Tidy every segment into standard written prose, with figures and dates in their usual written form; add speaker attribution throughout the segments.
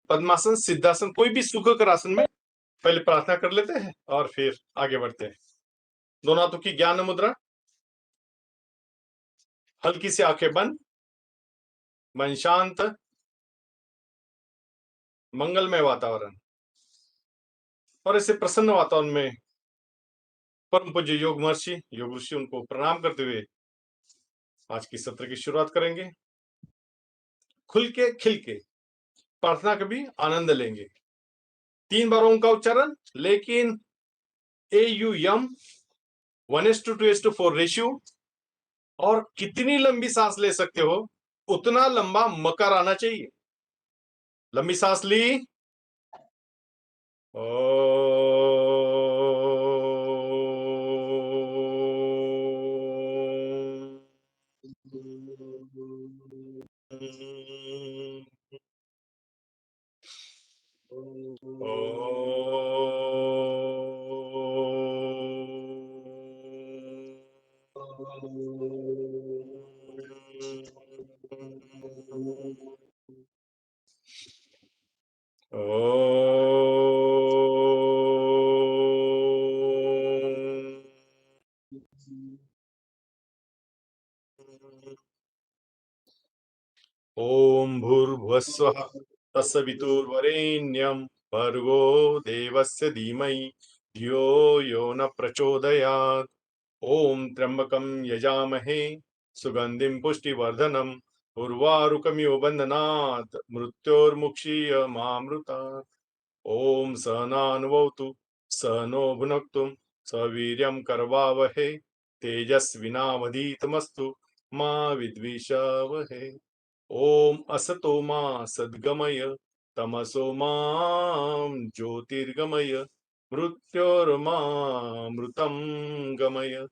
Speaker 1: पद्मासन, सिद्धासन, कोई भी सुखकर आसन में पहले प्रार्थना कर लेते हैं और फिर आगे बढ़ते हैं। दोनों हाथों की ज्ञान मुद्रा, हल्की सी आंखें बंद, मन शांत, मंगलमय वातावरण, और ऐसे प्रसन्न वातावरण में परम पूज्य योग महर्षि, योग ऋषि, उनको प्रणाम करते हुए आज की सत्र की शुरुआत करेंगे। खुल के खिल के प्रार्थना का भी आनंद लेंगे। 3 बार ओम का उच्चारण, लेकिन AUM 1:2:4 रेशियो, और कितनी लंबी सांस ले सकते हो उतना लंबा मकार आना चाहिए। लंबी सांस ली, ओम भूर्भुवस्वः तत्सवितुर्वरेण्यं भर्गो देवस्य धीमहि धियो यो न प्रचोदयात्। ओम त्र्यंबकं यजामहे सुगंधिं पुष्टिवर्धनम् उर्वारुकमिव बन्धनात् मृत्योर्मुक्षीयमामृतात्। ओम सहनावतु सहनो भुनक्तु सवीर्यं करवावहे तेजस्विनावधीतमस्तु मा विद्विषावहे। ओम असतो मा सद्गमय तमसो मां ज्योतिर्गमय मृत्योर्मामृतं गमय।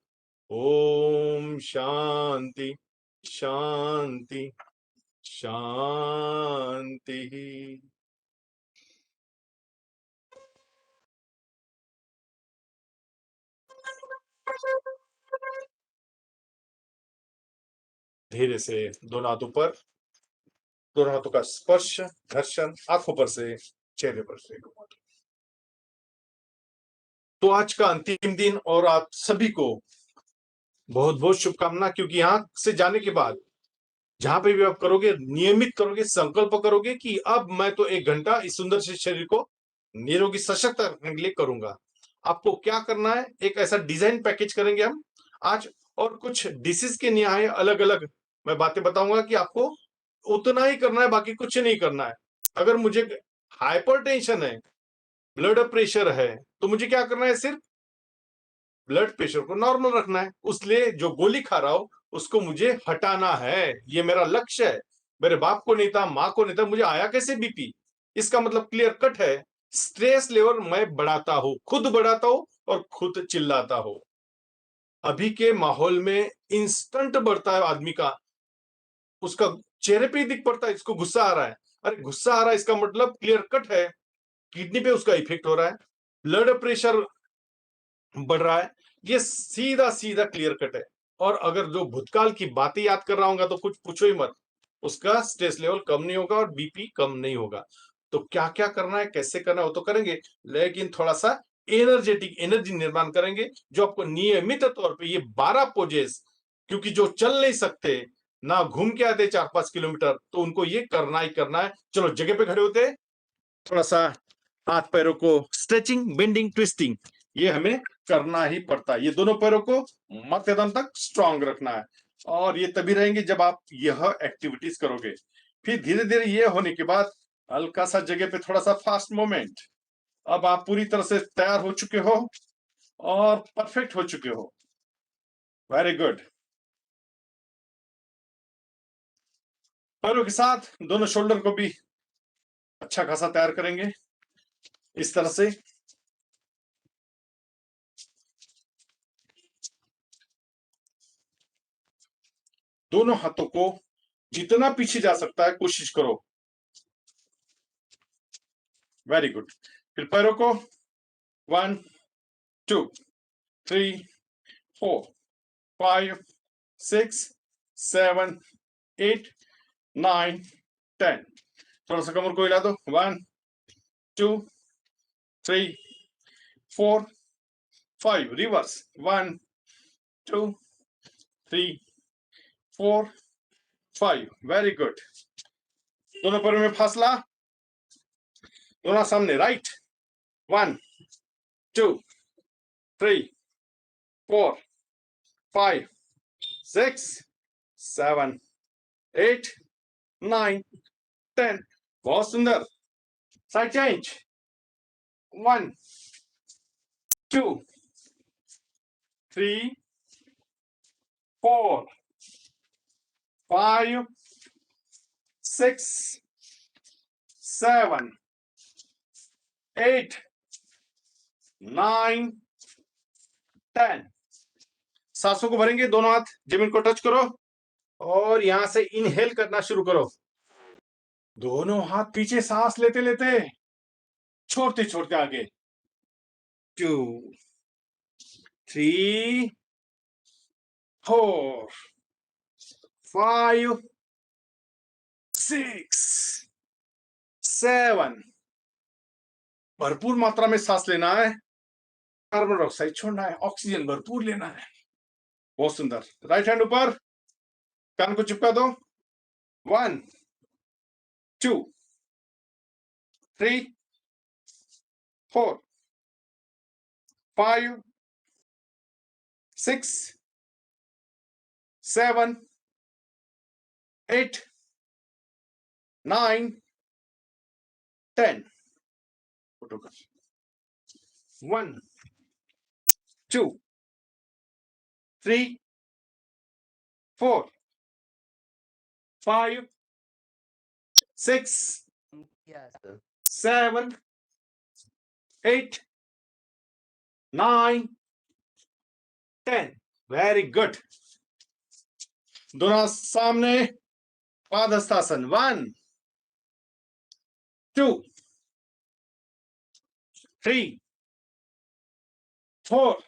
Speaker 1: ओम शांति शांति शांति। धीरे से दोनों हाथों पर, दोनों हाथों का स्पर्श, घर्षण आंखों पर से चेहरे पर से। तो आज का अंतिम दिन और आप सभी को बहुत बहुत शुभकामना, क्योंकि यहां से जाने के बाद जहां पे भी आप करोगे, नियमित करोगे, संकल्प करोगे कि अब मैं तो 1 घंटा इस सुंदर से शरीर को निरोगी सशक्त रखने के लिए करूंगा। आपको क्या करना है, एक ऐसा डिजाइन पैकेज करेंगे हम आज, और कुछ डिसीज के न्याय अलग अलग मैं बातें बताऊंगा कि आपको उतना ही करना है, बाकी कुछ नहीं करना है। अगर मुझे हाइपरटेंशन है, ब्लड प्रेशर है, तो मुझे क्या करना है, सिर्फ ब्लड प्रेशर को नॉर्मल रखना है। उसलिए जो गोली खा रहा हो उसको मुझे हटाना है, ये मेरा लक्ष्य है। मेरे बाप को नहीं था, माँ को नहीं था, मुझे आया कैसे बीपी? इसका मतलब क्लियर कट है, स्ट्रेस लेवल मैं बढ़ाता हूं, खुद बढ़ाता हूं और खुद चिल्लाता हूं। अभी के माहौल में इंस्टेंट बढ़ता है आदमी का, उसका चेहरे पे ही दिख पड़ता है, इसको गुस्सा आ रहा है। अरे गुस्सा आ रहा है, इसका मतलब क्लियर कट है किडनी पे उसका इफेक्ट हो रहा है, ब्लड प्रेशर बढ़ रहा है। ये सीधा सीधा क्लियर कट है। और अगर जो भूतकाल की बातें याद कर रहा होगा तो कुछ पूछो ही मत, उसका स्ट्रेस लेवल कम नहीं होगा और बीपी कम नहीं होगा। तो क्या क्या करना है, कैसे करना है, वो तो करेंगे, लेकिन थोड़ा सा एनर्जेटिक एनर्जी निर्माण करेंगे, जो आपको नियमित तौर पे ये 12 पोजेस, क्योंकि जो चल नहीं सकते ना घूम के आते 4-5 किलोमीटर, तो उनको ये करना ही करना है। चलो जगह पे खड़े होते, थोड़ा सा हाथ पैरों को स्ट्रेचिंग, बेंडिंग, ट्विस्टिंग, ये हमें करना ही पड़ता है। ये दोनों पैरों को मध्यदम तक स्ट्रांग रखना है, और ये तभी रहेंगे जब आप यह एक्टिविटीज करोगे। फिर धीरे धीरे ये होने के बाद हल्का सा जगह पे थोड़ा सा फास्ट मूवमेंट। अब आप पूरी तरह से तैयार हो चुके हो और परफेक्ट हो चुके हो। Very good. पैरों के साथ दोनों शोल्डर को भी अच्छा खासा तैयार करेंगे इस तरह से। दोनों हाथों को जितना पीछे जा सकता है कोशिश करो। Very good. फिर पैरों को 1 2 3 4 5 6 7 8 9 10 थोड़ा सा कमर को हिला दो। 1 2 3 4 5 रिवर्स। 1 2 3 4 5 very good. दोनों पैरों में फासला, दोनों सामने। राइट। 1 2 3 4 5 6 7 8 9 10। बहुत सुंदर। Side change. 1 2 3 4 5 6 7 8 9 10। सांसों को भरेंगे, दोनों हाथ जमीन को टच करो और यहां से इनहेल करना शुरू करो। दोनों हाथ पीछे, सांस लेते लेते छोड़ते छोड़ते आगे। 2 3 4 5 6 7। भरपूर मात्रा में सांस लेना है, कार्बन डाइऑक्साइड छोड़ना है, ऑक्सीजन भरपूर लेना है। बहुत सुंदर। राइट हैंड ऊपर, कान को चिपका दो। 1 2 3 4 5 6 7 8 9 10। 1 2 3 4 5 6 7 8 9 10। Very good. दोनों सामने, पादहस्तासन। 1 2 3 4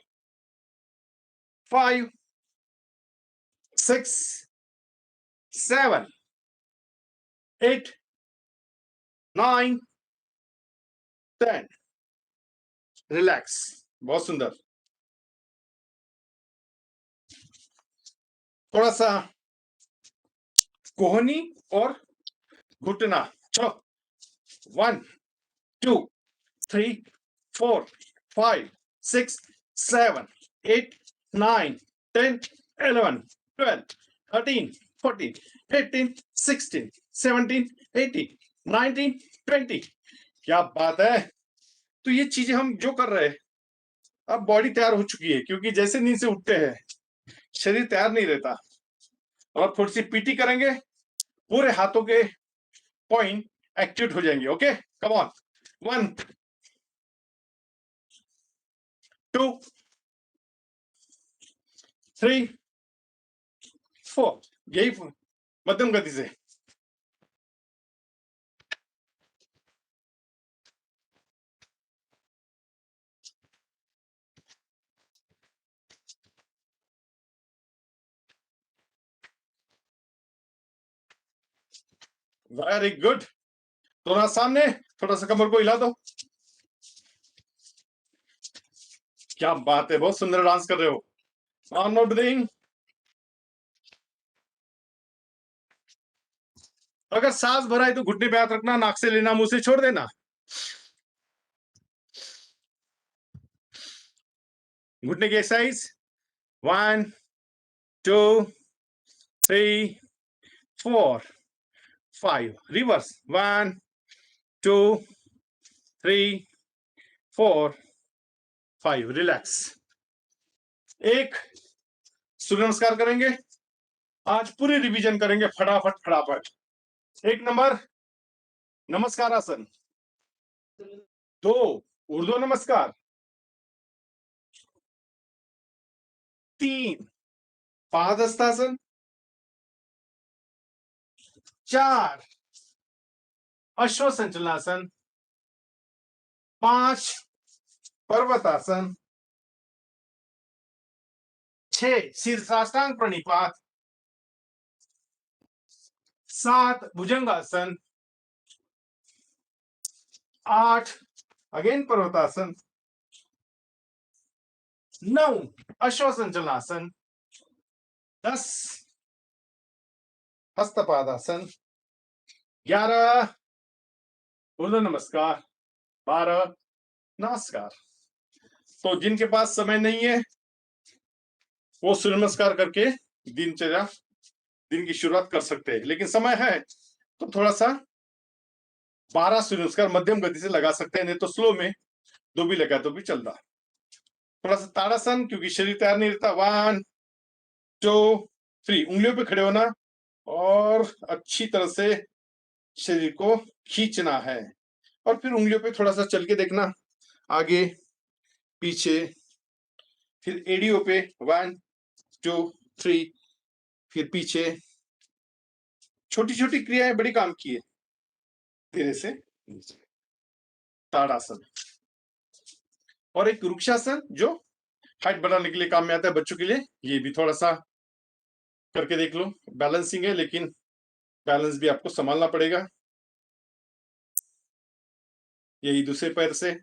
Speaker 1: 5 6 7 8 9 10। रिलैक्स। बहुत सुंदर। थोड़ा सा कोहनी और घुटना। चलो। 1 2 3 4 5 6 7 8 9 10 11 12 13 14 15 16 17 18 19 20। क्या बात है। तो ये चीजें हम जो कर रहे हैं, अब बॉडी तैयार हो चुकी है, क्योंकि जैसे नींद से उठते हैं शरीर तैयार नहीं रहता। और थोड़ी सी पीटी करेंगे, पूरे हाथों के पॉइंट एक्टिवेट हो जाएंगे। Okay, come on. 1 2 3 4। यही मध्यम गति से। Very good. दोनों सामने, थोड़ा सा कमर को हिला दो। क्या बात है, बहुत सुंदर डांस कर रहे हो। One more breathing। अगर सांस भरा है तो घुटने पे हाथ रखना, नाक से लेना, मुंह से छोड़ देना। घुटने की एक्सरसाइज। 1 2 3 4 5। रिवर्स। 1 2 3 4 5। रिलैक्स। एक सूर्य नमस्कार करेंगे। आज पूरी रिवीजन करेंगे फटाफट फटाफट। 1 नंबर नमस्कार आसन। 2 ऊर्ध्व नमस्कार। 3 पादहस्तासन। 4 अश्व संचलनासन। 5 पर्वतासन। 6 शीर्षाष्टांग प्रणिपात। 7 भुजंगासन। 8 अगेन पर्वतासन, 9 अश्वसंचलासन, 10 हस्तपादासन, 11 सूर्य नमस्कार, 12 नमस्कार। तो जिनके पास समय नहीं है वो सूर्य नमस्कार करके दिनचर्या दिन की शुरुआत कर सकते हैं, लेकिन समय है तो थोड़ा सा 12 सूर्य नमस्कार मध्यम गति से लगा सकते हैं, नहीं तो स्लो में 2 भी लगा तो भी चलता। थोड़ा सा ताड़ासन, क्योंकि शरीर तैयार नहीं रहता। 1 2 3 उंगलियों पे खड़े होना और अच्छी तरह से शरीर को खींचना है, और फिर उंगलियों पे थोड़ा सा चल के देखना, आगे पीछे, फिर एड़ियों पे 1 2 3, फिर पीछे। छोटी छोटी क्रियाएं बड़ी काम की है। धीरे से ताड़ासन, और एक वृक्षासन जो हाइट बढ़ाने के लिए काम में आता है बच्चों के लिए, ये भी थोड़ा सा करके देख लो। बैलेंसिंग है, लेकिन बैलेंस भी आपको संभालना पड़ेगा। यही दूसरे पैर से,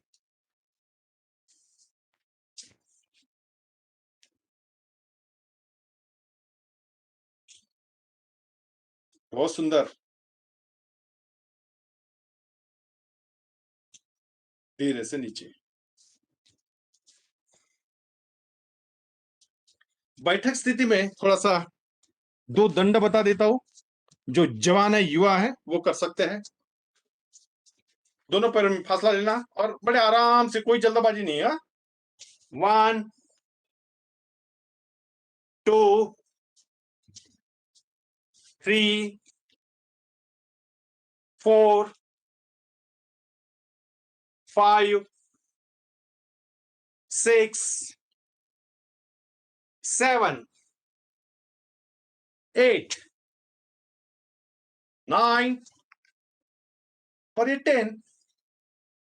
Speaker 1: बहुत सुंदर। धीरे से नीचे। बैठक स्थिति में थोड़ा सा 2 दंड बता देता हूं, जो जवान है युवा है वो कर सकते हैं। दोनों पैरों में फासला लेना और बड़े आराम से, कोई जल्दबाजी नहीं है। 1 2 3 4 5 6 7 8 9 और ये 10।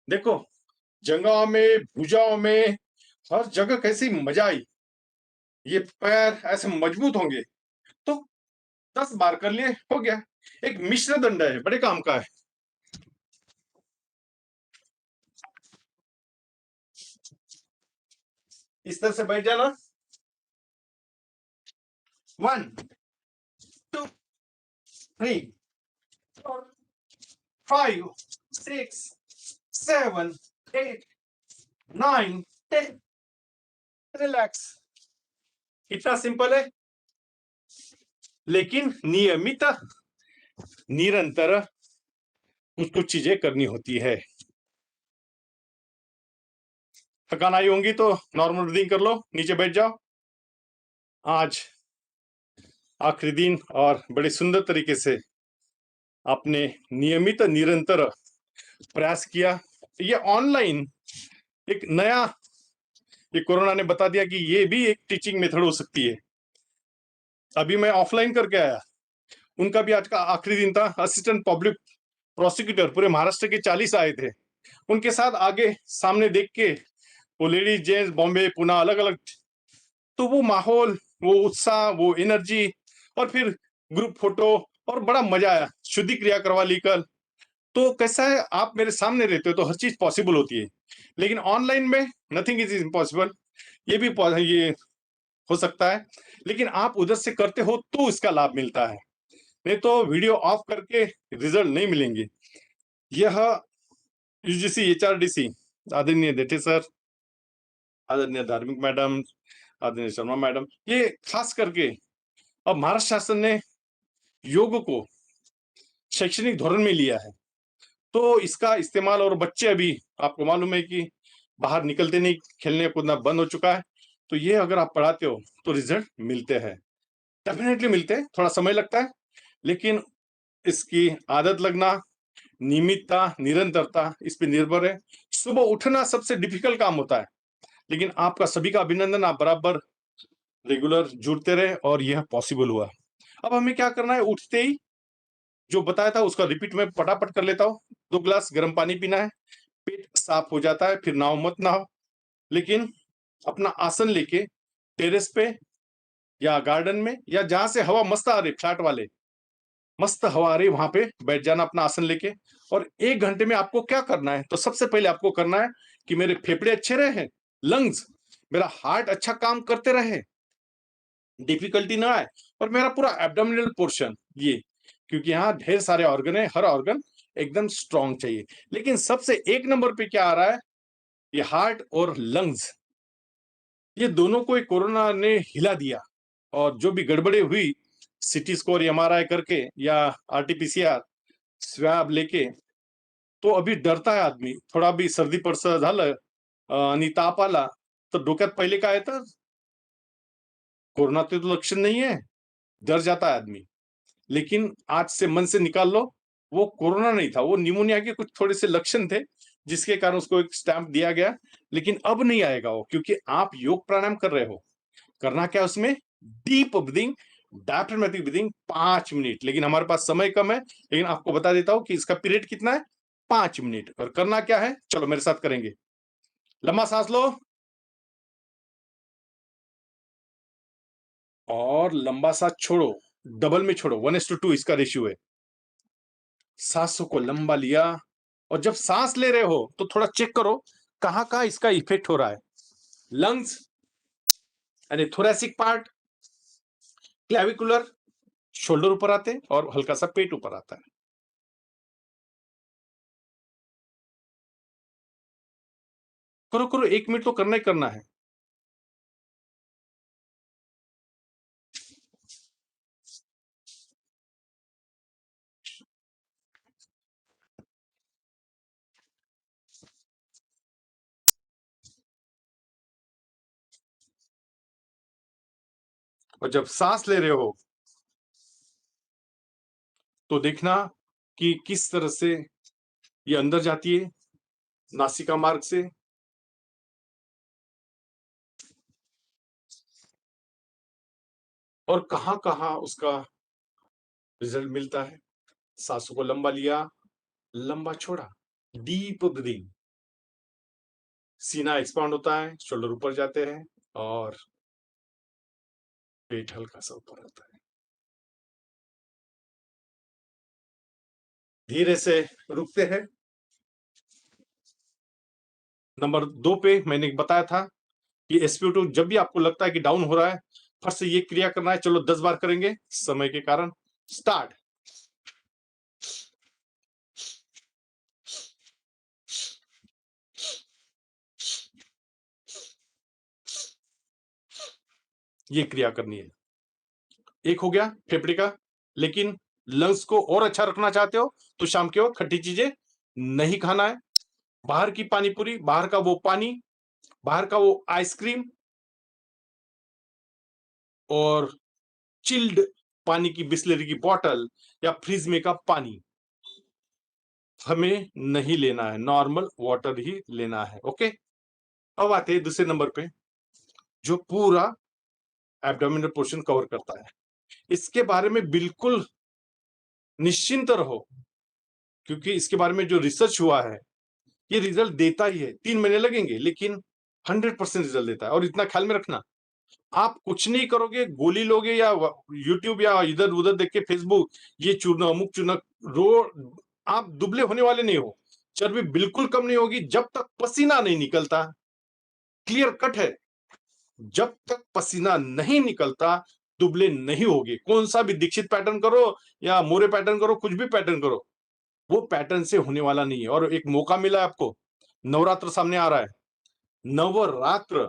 Speaker 1: देखो जंघाओं में, भुजाओं में, हर जगह कैसी मजा आई। ये पैर ऐसे मजबूत होंगे। तो 10 बार कर लिए, हो गया। एक मिश्र दंड है, बड़े काम का है। इस तरह से बैठ जाना। 1 2 3 4 5 6 7 8 9 10। रिलैक्स। इतना सिंपल है, लेकिन नियमित निरंतर कुछ कुछ चीजें करनी होती है। थकान आई होंगी तो नॉर्मल ब्रीदिंग कर लो, नीचे बैठ जाओ। आज आखिरी दिन और बड़े सुंदर तरीके से आपने नियमित निरंतर प्रयास किया। ये ऑनलाइन एक नया, ये कोरोना ने बता दिया कि ये भी एक टीचिंग मेथड हो सकती है। अभी मैं ऑफलाइन करके आया, उनका भी आज का आखिरी दिन था। असिस्टेंट पब्लिक प्रोसिक्यूटर पूरे महाराष्ट्र के 40 आए थे। उनके साथ आगे सामने देख के, वो लेडीज जेंट्स बॉम्बे पुणे अलग अलग, तो वो माहौल, वो उत्साह, वो एनर्जी, और फिर ग्रुप फोटो, और बड़ा मजा आया। शुद्धि क्रिया करवा ली कल। तो कैसा है, आप मेरे सामने रहते हो तो हर चीज पॉसिबल होती है, लेकिन ऑनलाइन में नथिंग इज इम्पॉसिबल। ये भी ये हो सकता है, लेकिन आप उधर से करते हो तो इसका लाभ मिलता है, नहीं तो वीडियो ऑफ करके रिजल्ट नहीं मिलेंगे। यह यूजीसी एचआरडीसी, आदरणीय देठे सर, आदरणीय धार्मिक मैडम, आदरणीय शर्मा मैडम, ये खास करके अब महाराष्ट्र शासन ने योग को शैक्षणिक धोरण में लिया है, तो इसका इस्तेमाल, और बच्चे अभी आपको मालूम है कि बाहर निकलते नहीं, खेलने कूदना बंद हो चुका है, तो ये अगर आप पढ़ाते हो तो रिजल्ट मिलते हैं, डेफिनेटली मिलते हैं। थोड़ा समय लगता है, लेकिन इसकी आदत लगना, नियमितता, निरंतरता इस पे निर्भर है। सुबह उठना सबसे डिफिकल्ट काम होता है, लेकिन आपका सभी का अभिनंदन, आप बराबर रेगुलर जुड़ते रहे और यह पॉसिबल हुआ। अब हमें क्या करना है, उठते ही जो बताया था उसका रिपीट में फटाफट कर लेता हूँ। 2 गिलास गर्म पानी पीना है, पेट साफ हो जाता है, फिर नाव मत नहाओ, लेकिन अपना आसन लेके टेरेस पे या गार्डन में, या जहां से हवा मस्त आ रही, फ्लैट वाले, मस्त हवा आ रही वहां पे बैठ जाना अपना आसन लेके। और 1 घंटे में आपको क्या करना है, तो सबसे पहले आपको करना है कि मेरे फेफड़े अच्छे रहे, लंग्स, मेरा हार्ट अच्छा काम करते रहे, डिफिकल्टी ना आए, और मेरा पूरा एब्डोमिनल पोर्शन ये, क्योंकि यहाँ ढेर सारे ऑर्गन है, हर ऑर्गन एकदम स्ट्रांग चाहिए। लेकिन सबसे 1 नंबर पे क्या आ रहा है, ये हार्ट और लंग्स, ये दोनों को कोरोना ने हिला दिया। और जो भी गड़बड़े हुई सीटी स्कोर एमआरआई करके या आरटीपीसीआर स्वैब लेके, तो अभी डरता है आदमी, थोड़ा भी सर्दी पडसं झालं आणि ताप आला तर डोक्यात पहिले काय येतं, कोरोना तो लक्षण नहीं है, डर जाता है आदमी। लेकिन आज से मन से निकाल लो, वो कोरोना नहीं था, वो निमोनिया के कुछ थोड़े से लक्षण थे, जिसके कारण उसको एक स्टैंप दिया गया। लेकिन अब नहीं आएगा वो, क्योंकि आप योग प्राणायाम कर रहे हो। करना क्या है उसमें, deep breathing, diaphragmatic breathing 5 minute. लेकिन हमारे पास समय कम है, लेकिन आपको बता देता हूं कि इसका पीरियड कितना है, 5 मिनट। और करना क्या है, चलो मेरे साथ करेंगे। लंबा सांस लो और लंबा सांस छोड़ो, डबल में छोड़ो, 1:2 इसका रेशियो है। सांसों को लंबा लिया, और जब सांस ले रहे हो तो थोड़ा चेक करो कहां कहां इसका इफेक्ट हो रहा है। लंग्स यानी थोरेसिक पार्ट, क्लेविकुलर, शोल्डर ऊपर आते हैं, और हल्का सा पेट ऊपर आता है। करो करो, 1 मिनट तो करना ही करना है। और जब सांस ले रहे हो तो देखना कि किस तरह से ये अंदर जाती है नासिका मार्ग से, और कहां कहां उसका रिजल्ट मिलता है। सांसों को लंबा लिया, लंबा छोड़ा, डीप ब्रीदिंग, सीना एक्सपांड होता है, शोल्डर ऊपर जाते हैं, और पेट हल्का सा ऊपर आता है। धीरे से रुकते हैं। नंबर 2 पे मैंने बताया था कि SpO2 जब भी आपको लगता है कि डाउन हो रहा है, फट से ये क्रिया करना है। चलो 10 बार करेंगे समय के कारण। स्टार्ट। ये क्रिया करनी है। एक हो गया फेफड़े का। लेकिन लंग्स को और अच्छा रखना चाहते हो तो शाम के वक्त खट्टी चीजें नहीं खाना है। बाहर की पानी पूरी, बाहर का वो पानी, बाहर का वो आइसक्रीम, और चिल्ड पानी की बिस्लरी की बोतल या फ्रिज में का पानी हमें नहीं लेना है, नॉर्मल वाटर ही लेना है। ओके। अब आते हैं दूसरे नंबर पे, जो पूरा एब्डोमिनल पोर्शन कवर करता है। इसके बारे में बिल्कुल निश्चिंत रहो, क्योंकि इसके बारे में जो रिसर्च हुआ है, ये रिजल्ट देता ही है। 3 महीने लगेंगे, लेकिन 100% रिजल्ट देता है। और इतना ख्याल में रखना, आप कुछ नहीं करोगे, गोली लोगे या यूट्यूब या इधर उधर देख के फेसबुक, ये चूर्ण अमुक चूर्ण, रो आप दुबले होने वाले नहीं हो। चर्बी बिल्कुल कम नहीं होगी जब तक पसीना नहीं निकलता। क्लियर कट है। जब तक पसीना नहीं निकलता, दुबले नहीं होगे। कौन सा भी दीक्षित पैटर्न करो या मोरे पैटर्न करो, कुछ भी पैटर्न करो, वो पैटर्न से होने वाला नहीं है। और एक मौका मिला है आपको, नवरात्र सामने आ रहा है। नवरात्र,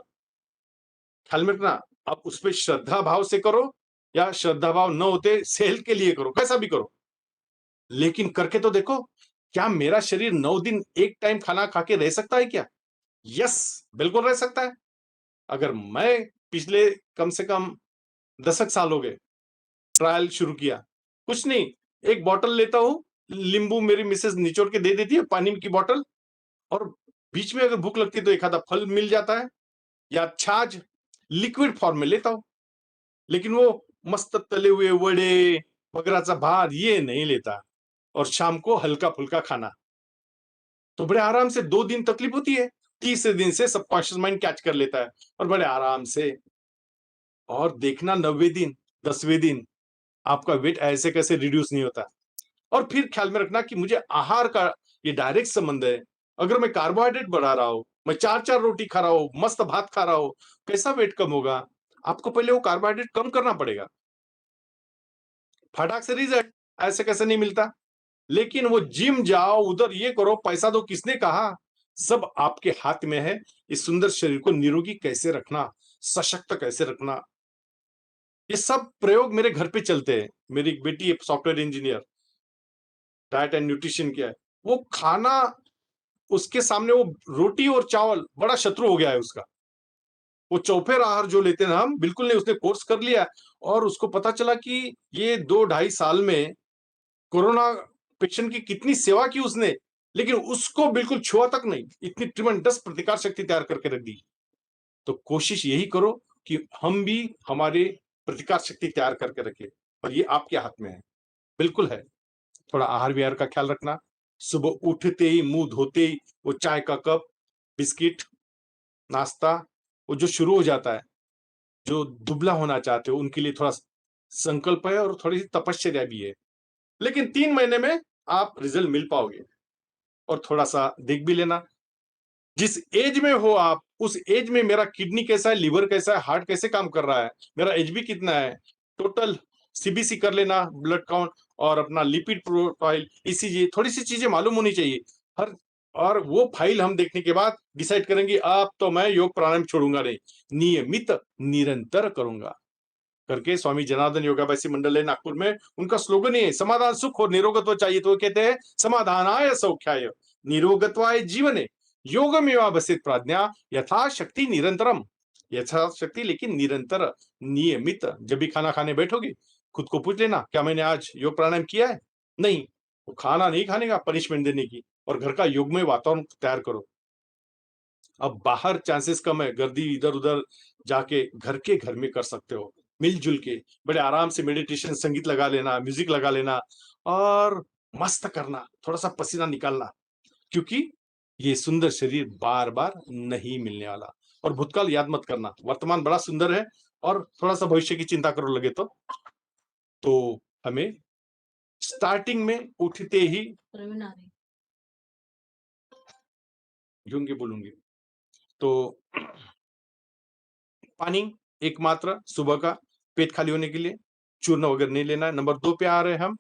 Speaker 1: ख्याल में रखना, आप उस पर श्रद्धा भाव से करो, या श्रद्धा भाव न होते सेल के लिए करो, कैसा भी करो, लेकिन करके तो देखो। क्या मेरा शरीर 9 दिन एक टाइम खाना खा के रह सकता है क्या? यस, बिल्कुल रह सकता है। अगर मैं पिछले कम से कम 10 साल हो गए ट्रायल शुरू किया, कुछ नहीं, एक बॉटल लेता हूं, नींबू मेरी मिसेस निचोड़ के दे देती है, पानी की बॉटल, और बीच में अगर भूख लगती है तो एक आधा फल मिल जाता है, या छाछ लिक्विड फॉर्म में लेता हूं। लेकिन वो मस्त तले हुए वड़े, बगराचा भात ये नहीं लेता। और शाम को हल्का फुल्का खाना, तो बड़े आराम से 2 दिन तकलीफ होती है, तीसरे दिन से सबकॉन्शियस माइंड कैच कर लेता है, और बड़े आराम से। और देखना 90 दिन, 10वें दिन आपका वेट ऐसे कैसे रिड्यूस नहीं होता। और फिर ख्याल में रखना कि मुझे आहार का ये डायरेक्ट संबंध है। अगर मैं कार्बोहाइड्रेट बढ़ा रहा हूँ, मैं 4-4 रोटी खा रहा हूँ, मस्त भात खा रहा हूँ, कैसा वेट कम होगा? आपको पहले वो कार्बोहाइड्रेट कम करना पड़ेगा। फटाक से रिजल्ट ऐसे कैसे नहीं मिलता? लेकिन वो जिम जाओ, उधर ये करो, पैसा दो, किसने कहा? सब आपके हाथ में है, इस सुंदर शरीर को निरोगी कैसे रखना, सशक्त कैसे रखना। ये सब प्रयोग मेरे घर पे चलते हैं। मेरी एक बेटी है software engineer, diet and nutrition किया है। वो खाना उसके सामने वो रोटी और चावल बड़ा शत्रु हो गया है उसका। वो चौफेर आहार जो लेते हैं ना हम, बिल्कुल नहीं, उसने कोर्स कर लिया और उसको पता चला कि ये 2 ढाई साल में कोरोना पेशेंट की कितनी सेवा की उसने, लेकिन उसको बिल्कुल छुआ तक नहीं। इतनी ट्रिमेंडस प्रतिकार शक्ति तैयार करके रख दी। तो कोशिश यही करो कि हम भी हमारे प्रतिकार शक्ति तैयार करके रखें और ये आपके हाथ में है। बिल्कुल है। थोड़ा आहार-विहार का ख्याल रखना। सुबह उठते ही, मुँह धोते ही वो चाय का कप, बिस्किट, नाश्ता, वो जो शुरू हो जाता है, जो दुबला होना चाहते हो उनके लिए थोड़ा संकल्प है और थोड़ी-सी तपश्चर्या भी है। लेकिन 3 महीने में आप रिज़ल्ट मिल पाओगे और थोड़ा-सा देख भी लेना। जिस एज में हो आप, उस एज में मेरा किडनी कैसा है, लिवर कैसा है, हार्ट कैसे काम कर रहा है, मेरा एचबी कितना है, टोटल सीबीसी कर लेना, ब्लड काउंट और अपना लिपिड प्रोफाइल, ईसीजी, थोड़ी-सी चीज़ें मालूम होनी चाहिए। हर और वो फाइल हम देखने के बाद डिसाइड करेंगे, अब तो मैं योग प्राणायाम छोड़ूँगा नहीं, नियमित निरंतर करूँगा। करके स्वामी जनार्दन योगाभ्यासी मंडल है नागपुर में, उनका स्लोगन ही है, समाधान सुख और निरोगत्व चाहिए तो वो कहते हैं, समाधानाय सौख्याय, निरोगत्वाय जीवने, योगमेवावसित प्रज्ञा, यथाशक्ति निरंतरम। यथाशक्ति लेकिन निरंतर, नियमित। जब भी खाना खाने बैठोगे, खुद को पूछ लेना, क्या मैंने आज योग प्राणायाम किया है? नहीं, वो खाना नहीं खाने का पनिशमेंट देने की, और घर का योगमय वातावरण तैयार करो। अब बाहर चांसेस कम है, गर्दी इधर-उधर जाके घर के घर में कर सकते हो, मिल-जुल के, बड़े आराम से मेडिटेशन, संगीत लगा लेना, म्यूज़िक लगा लेना और मस्त करना, थोड़ा-सा पसीना निकालना, क्योंकि ये सुंदर शरीर बार-बार नहीं मिलने वाला। और भूतकाल याद मत करना, वर्तमान बड़ा सुंदर है और थोड़ा-सा भविष्य की चिंता करो लगे तो हमें स्टार्टिंग में उठते ही यूँ बोलूँगी, तो पानी एक मात्रा सुबह का पेट खाली होने के लिए, चूर्ण वगैरह नहीं लेना है। नंबर 2 पे आ रहे हैं हम,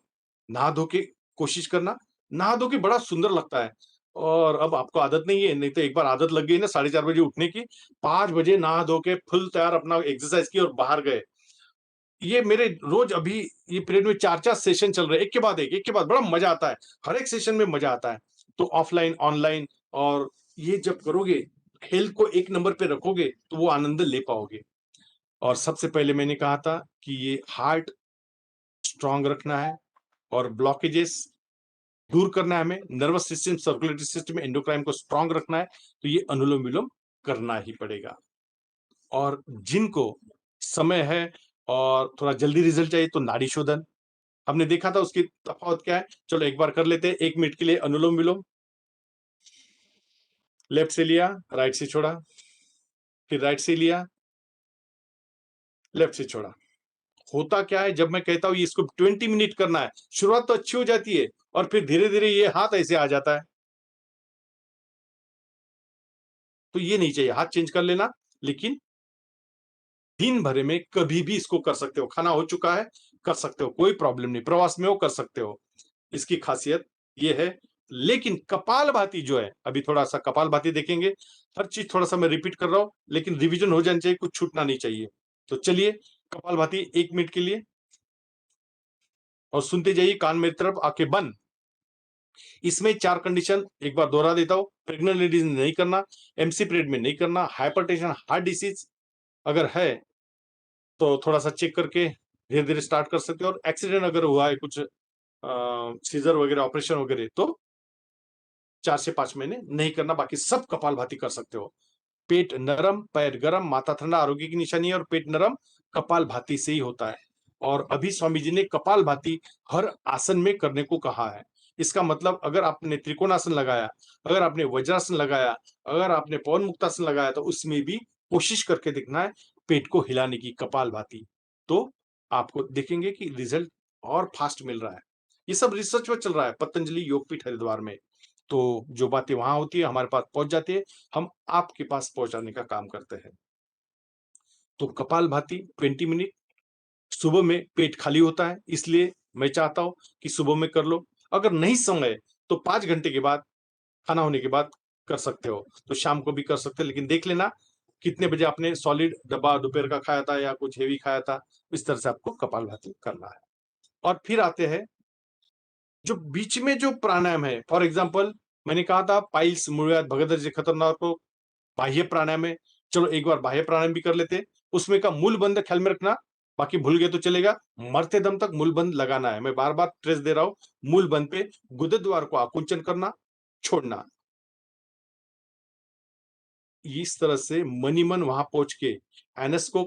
Speaker 1: नहा धो के कोशिश करना। नहा धो के बड़ा सुंदर लगता है और अब आपको आदत नहीं है, नहीं तो एक बार आदत लग गई ना 4:30 बजे उठने की, 5 बजे नहा धो के फुल तैयार अपना एक्सरसाइज की और बाहर गए। ये मेरे रोज़ अभी ये पीरियड में 4-4 सेशन चल रहे हैं, एक के बाद बड़ा मज़ा आता है। हर एक सेशन में मज़ा आता है। तो ऑफलाइन, ऑनलाइन और ये जब करोगे, हेल्थ को एक नंबर पे रखोगे, तो वो आनंद ले पाओगे। और सबसे पहले मैंने कहा था कि ये हार्ट स्ट्रॉन्ग रखना है और ब्लॉकेजेस दूर करना है हमें, nervous system, circulatory system, endocrine को स्ट्रॉन्ग रखना है, तो ये अनुलोम-विलोम करना ही पड़ेगा। और जिनको समय है और थोड़ा जल्दी रिजल्ट चाहिए तो नाड़ी शोधन, हमने देखा था उसकी तफ़ावत क्या है, चलो एक बार कर लेते हैं 1 मिनट के लिए अनुलोम-विलोम। लेफ्ट से लिया, राइट से छोड़ा, फिर राइट से लिया, लेफ्ट से छोड़ा। होता क्या है जब मैं कहता हूँ इसको 20 मिनट करना है, शुरुआत तो अच्छी हो जाती है और फिर धीरे-धीरे ये हाथ ऐसे आ जाता है। तो ये नहीं चाहिए, हाथ चेंज कर लेना, लेकिन दिन भर में कभी भी इसको कर सकते हो। खाना हो चुका है, कर सकते हो, कोई प्रॉब्लम नहीं। प्रवास में हो, कर सकते हो। इसकी खासियत ये है, लेकिन कपालभाति जो है, अभी थोड़ा-सा कपालभाति देखेंगे। हर चीज़ थोड़ा-सा मैं रिपीट कर रहा हूँ, लेकिन रिवीजन हो जानी चाहिए, कुछ छूटना नहीं चाहिए। तो चलिए, कपालभाति 1 मिनट के लिए और सुनते जाइए, कान मेरी तरफ, आँखें बंद। इसमें 4 कंडीशन एक बार दोहरा देता हूँ। प्रेग्नेंट लेडीज ने नहीं करना, एमसी पीरियड में नहीं करना, हाइपरटेंशन, हार्ट डिसीज़ अगर है, तो थोड़ा-सा चेक करके धीरे-धीरे स्टार्ट कर सकते हो और एक्सीडेंट अगर हुआ है कुछ सीज़र वगैरह, ऑपरेशन वगैरह, तो 4 से 5 महीने नहीं करना, बाकी सब कपालभाति कर सकते हो। पेट नरम, पैर गरम, माथा ठंडा आरोग्य की निशानी है और पेट नरम कपालभाति से ही होता है। और अभी स्वामी जी ने कपालभाति हर आसन में करने को कहा है। इसका मतलब अगर आपने त्रिकोणासन लगाया, अगर आपने वज्रासन लगाया, अगर आपने पवन मुक्तासन लगाया, तो उसमें भी कोशिश करके देखना है पेट को हिलाने की, कपालभाति। तो आपको देखेंगे कि रिज़ल्ट और फास्ट मिल रहा है। ये सब रिसर्च में चल रहा है पतंजलि योगपीठ हरिद्वार में। तो जो बातें वहां होती है हमारे पास पहुंच जाती है, हम आपके पास पहुंचाने का काम करते हैं। तो कपालभाति 20 मिनट, सुबह में पेट खाली होता है, इसलिए मैं चाहता हूं कि सुबह में कर लो। अगर नहीं समय तो 5 घंटे के बाद, खाना होने के बाद कर सकते हो। तो शाम को भी कर सकते हो, लेकिन देख लेना कितने बजे आपने सॉलिड डब्बा दोपहर का खाया था या कुछ हेवी खाया था। इस तरह से आपको कपालभाति करना है। और फिर आते हैं जो बीच में जो प्राणायाम है। फॉर एग्जाम्पल मैंने कहा था पाइल्स, मूळव्याध, भगदड़ जैसे खतरनाक को बाह्य प्राणायाम है। चलो एक बार बाह्य प्राणायाम भी कर लेते हैं। उसमें का मूल बंद ख्याल में रखना, बाकी भूल गए तो चलेगा। मरते दम तक मूल बंद लगाना है। मैं बार बार स्ट्रेस दे रहा हूं, मूल बंद पे गुदे द्वार को आकुंचन करना, छोड़ना। इस तरह से मनी मन वहां पहुंच के एनएस को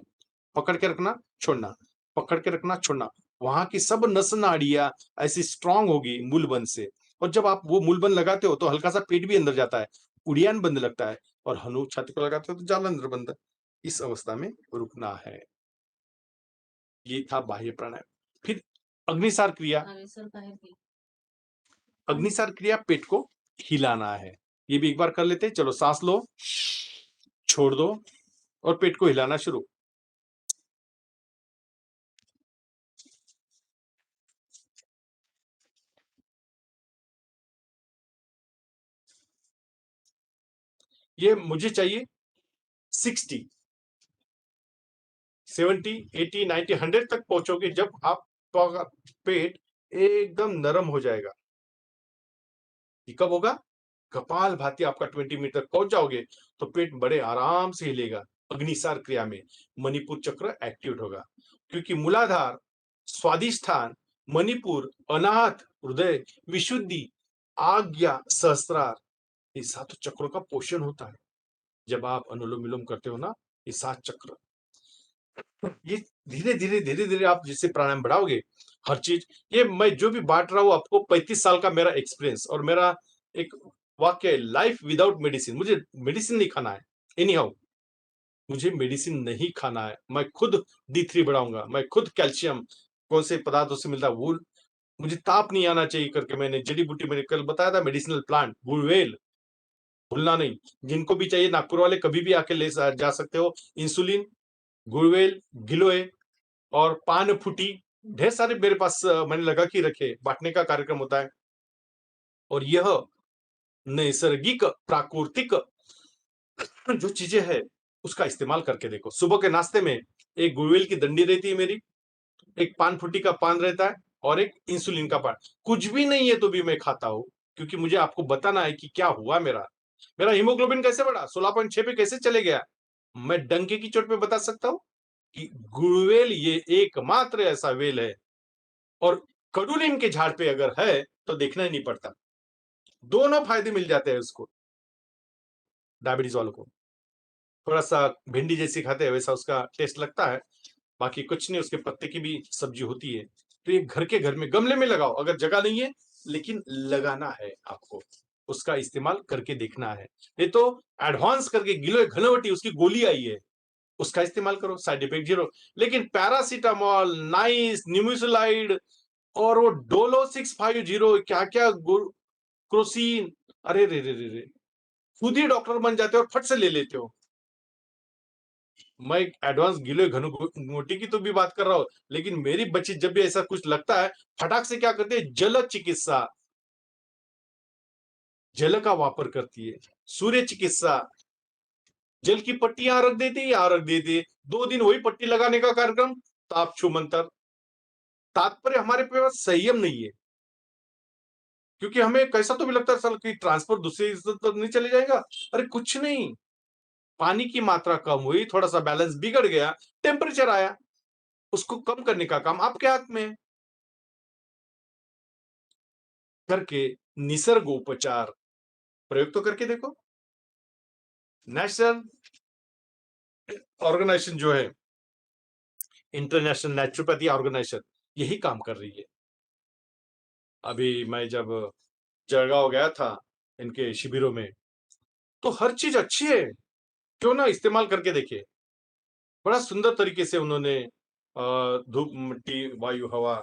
Speaker 1: पकड़ के रखना, छोड़ना, पकड़ के रखना, छोड़ना। वहां की सब नस नाड़ियां ऐसी स्ट्रांग होगी मूल बंद से। और जब आप वो मूल बंद लगाते हो तो हल्का सा पेट भी अंदर जाता है, उड़ियान बंद लगता है। और हनु छाती को लगाते हो तो जालंधर बंद। इस अवस्था में रुकना है। ये था बाह्य प्राणायाम। फिर अग्निसार क्रिया। अग्निसार क्रिया पेट को हिलाना है। ये भी एक बार कर लेते हैं। चलो सांस लो, छोड़ दो और पेट को हिलाना शुरू। ये मुझे चाहिए 60, 70, 80, 90, 100 तक पहुंचोगे जब आपका पेट एकदम नरम हो जाएगा। ये कब होगा? कपाल भाती आपका 20 मिनट तक पहुंच जाओगे तो पेट बड़े आराम से हिलेगा। अग्निसार क्रिया में मणिपुर चक्र एक्टिवेट होगा, क्योंकि मूलाधार, स्वादिष्ठान, मणिपुर, अनाहत, हृदय, विशुद्धि, आज्ञा, सहस्त्रार, ये सातों चक्रों का पोषण होता है। जब आप अनुलोम विलोम करते हो ना, ये 7 चक्र, ये धीरे धीरे धीरे धीरे आप जिससे प्राणायाम बढ़ाओगे हर चीज। ये मैं जो भी बांट रहा हूं आपको, 35 साल का मेरा एक्सपीरियंस और मेरा एक वाक्य, लाइफ विदाउट मेडिसिन। मुझे मेडिसिन नहीं खाना है। एनी हाउ, मुझे मेडिसिन नहीं खाना है। मैं खुद D3 बढ़ाऊंगा, मैं खुद कैल्शियम कौन से पदार्थों से मिलता है वो, मुझे ताप नहीं आना चाहिए करके मैंने जड़ी बूटी, मैंने कल बताया था, मेडिसिनल प्लांट गुड़वेल, भूलना नहीं। जिनको भी चाहिए नागपुर वाले कभी भी आके ले जा सकते हो। इंसुलिन, गुड़वेल, गिलोय और पान फुटी, ढेर सारे मेरे पास मैंने लगा के रखे। बांटने का कार्यक्रम होता है। और यह नैसर्गिक प्राकृतिक जो चीजें है उसका इस्तेमाल करके देखो। सुबह के नाश्ते में एक गुड़वेल की डंडी रहती है मेरी, एक पान फुटी का पान रहता है और एक इंसुलिन का पान। कुछ भी नहीं है तो भी मैं खाता हूं, क्योंकि मुझे आपको बताना है कि क्या हुआ। मेरा मेरा हीमोग्लोबिन कैसे बढ़ा, 16.6 पे कैसे चले गया। मैं डंके की चोट पे बता सकता हूं कि गुड़वेल ये एकमात्र ऐसा वेल है। और कड़ू नीम के झाड़ पे अगर है तो देखना ही नहीं पड़ता, दोनों फायदे मिल जाते हैं उसको। डायबिटीज वालों को थोड़ा सा भिंडी जैसी खाते हैं वैसा उसका टेस्ट लगता है, बाकी कुछ नहीं। उसके पत्ते की भी सब्जी होती है। तो ये घर के घर में गमले में लगाओ, अगर जगह नहीं है, लेकिन लगाना है आपको, उसका इस्तेमाल करके देखना है। ये तो एडवांस करके गिलोय घनवटी उसकी गोली आई है, उसका इस्तेमाल करो, साइड इफेक्ट जीरो। लेकिन पैरासीटामॉल, नाइस, निम्यूसलाइड और वो डोलो 650, क्या क्या क्रोसिन, अरे रे रे रे रे, खुद ही डॉक्टर बन जाते हो और फट से ले लेते हो। मैं एडवांस गिलोय घनघोटी की तो भी बात कर रहा हूं, लेकिन मेरी बच्ची जब भी ऐसा कुछ लगता है फटाक से क्या करते हैं, जल चिकित्सा, जल का वापर करती है। सूर्य चिकित्सा, जल की पट्टी यहां रख देती है, यहां रख देती है, 2 दिन वही पट्टी लगाने का कार्यक्रम, ताप छू मंत्र। तात्पर्य हमारे पास संयम नहीं है, क्योंकि हमें कैसा तो भी लगता है, साल की ट्रांसफर दूसरी तो नहीं चले जाएगा। अरे कुछ नहीं, पानी की मात्रा कम हुई, थोड़ा सा बैलेंस बिगड़ गया, टेम्परेचर आया, उसको कम करने का काम आपके हाथ में है। करके निसर्गोपचार प्रयोग तो करके देखो। नेशनल ऑर्गेनाइजेशन जो है, इंटरनेशनल नेचुरोपैथी ऑर्गेनाइजेशन, यही काम कर रही है। अभी मैं जब जळगांव गया था इनके शिविरों में, तो हर चीज अच्छी है, क्यों ना इस्तेमाल करके देखे। बड़ा सुंदर तरीके से उन्होंने धूप, मिट्टी, वायु, हवा,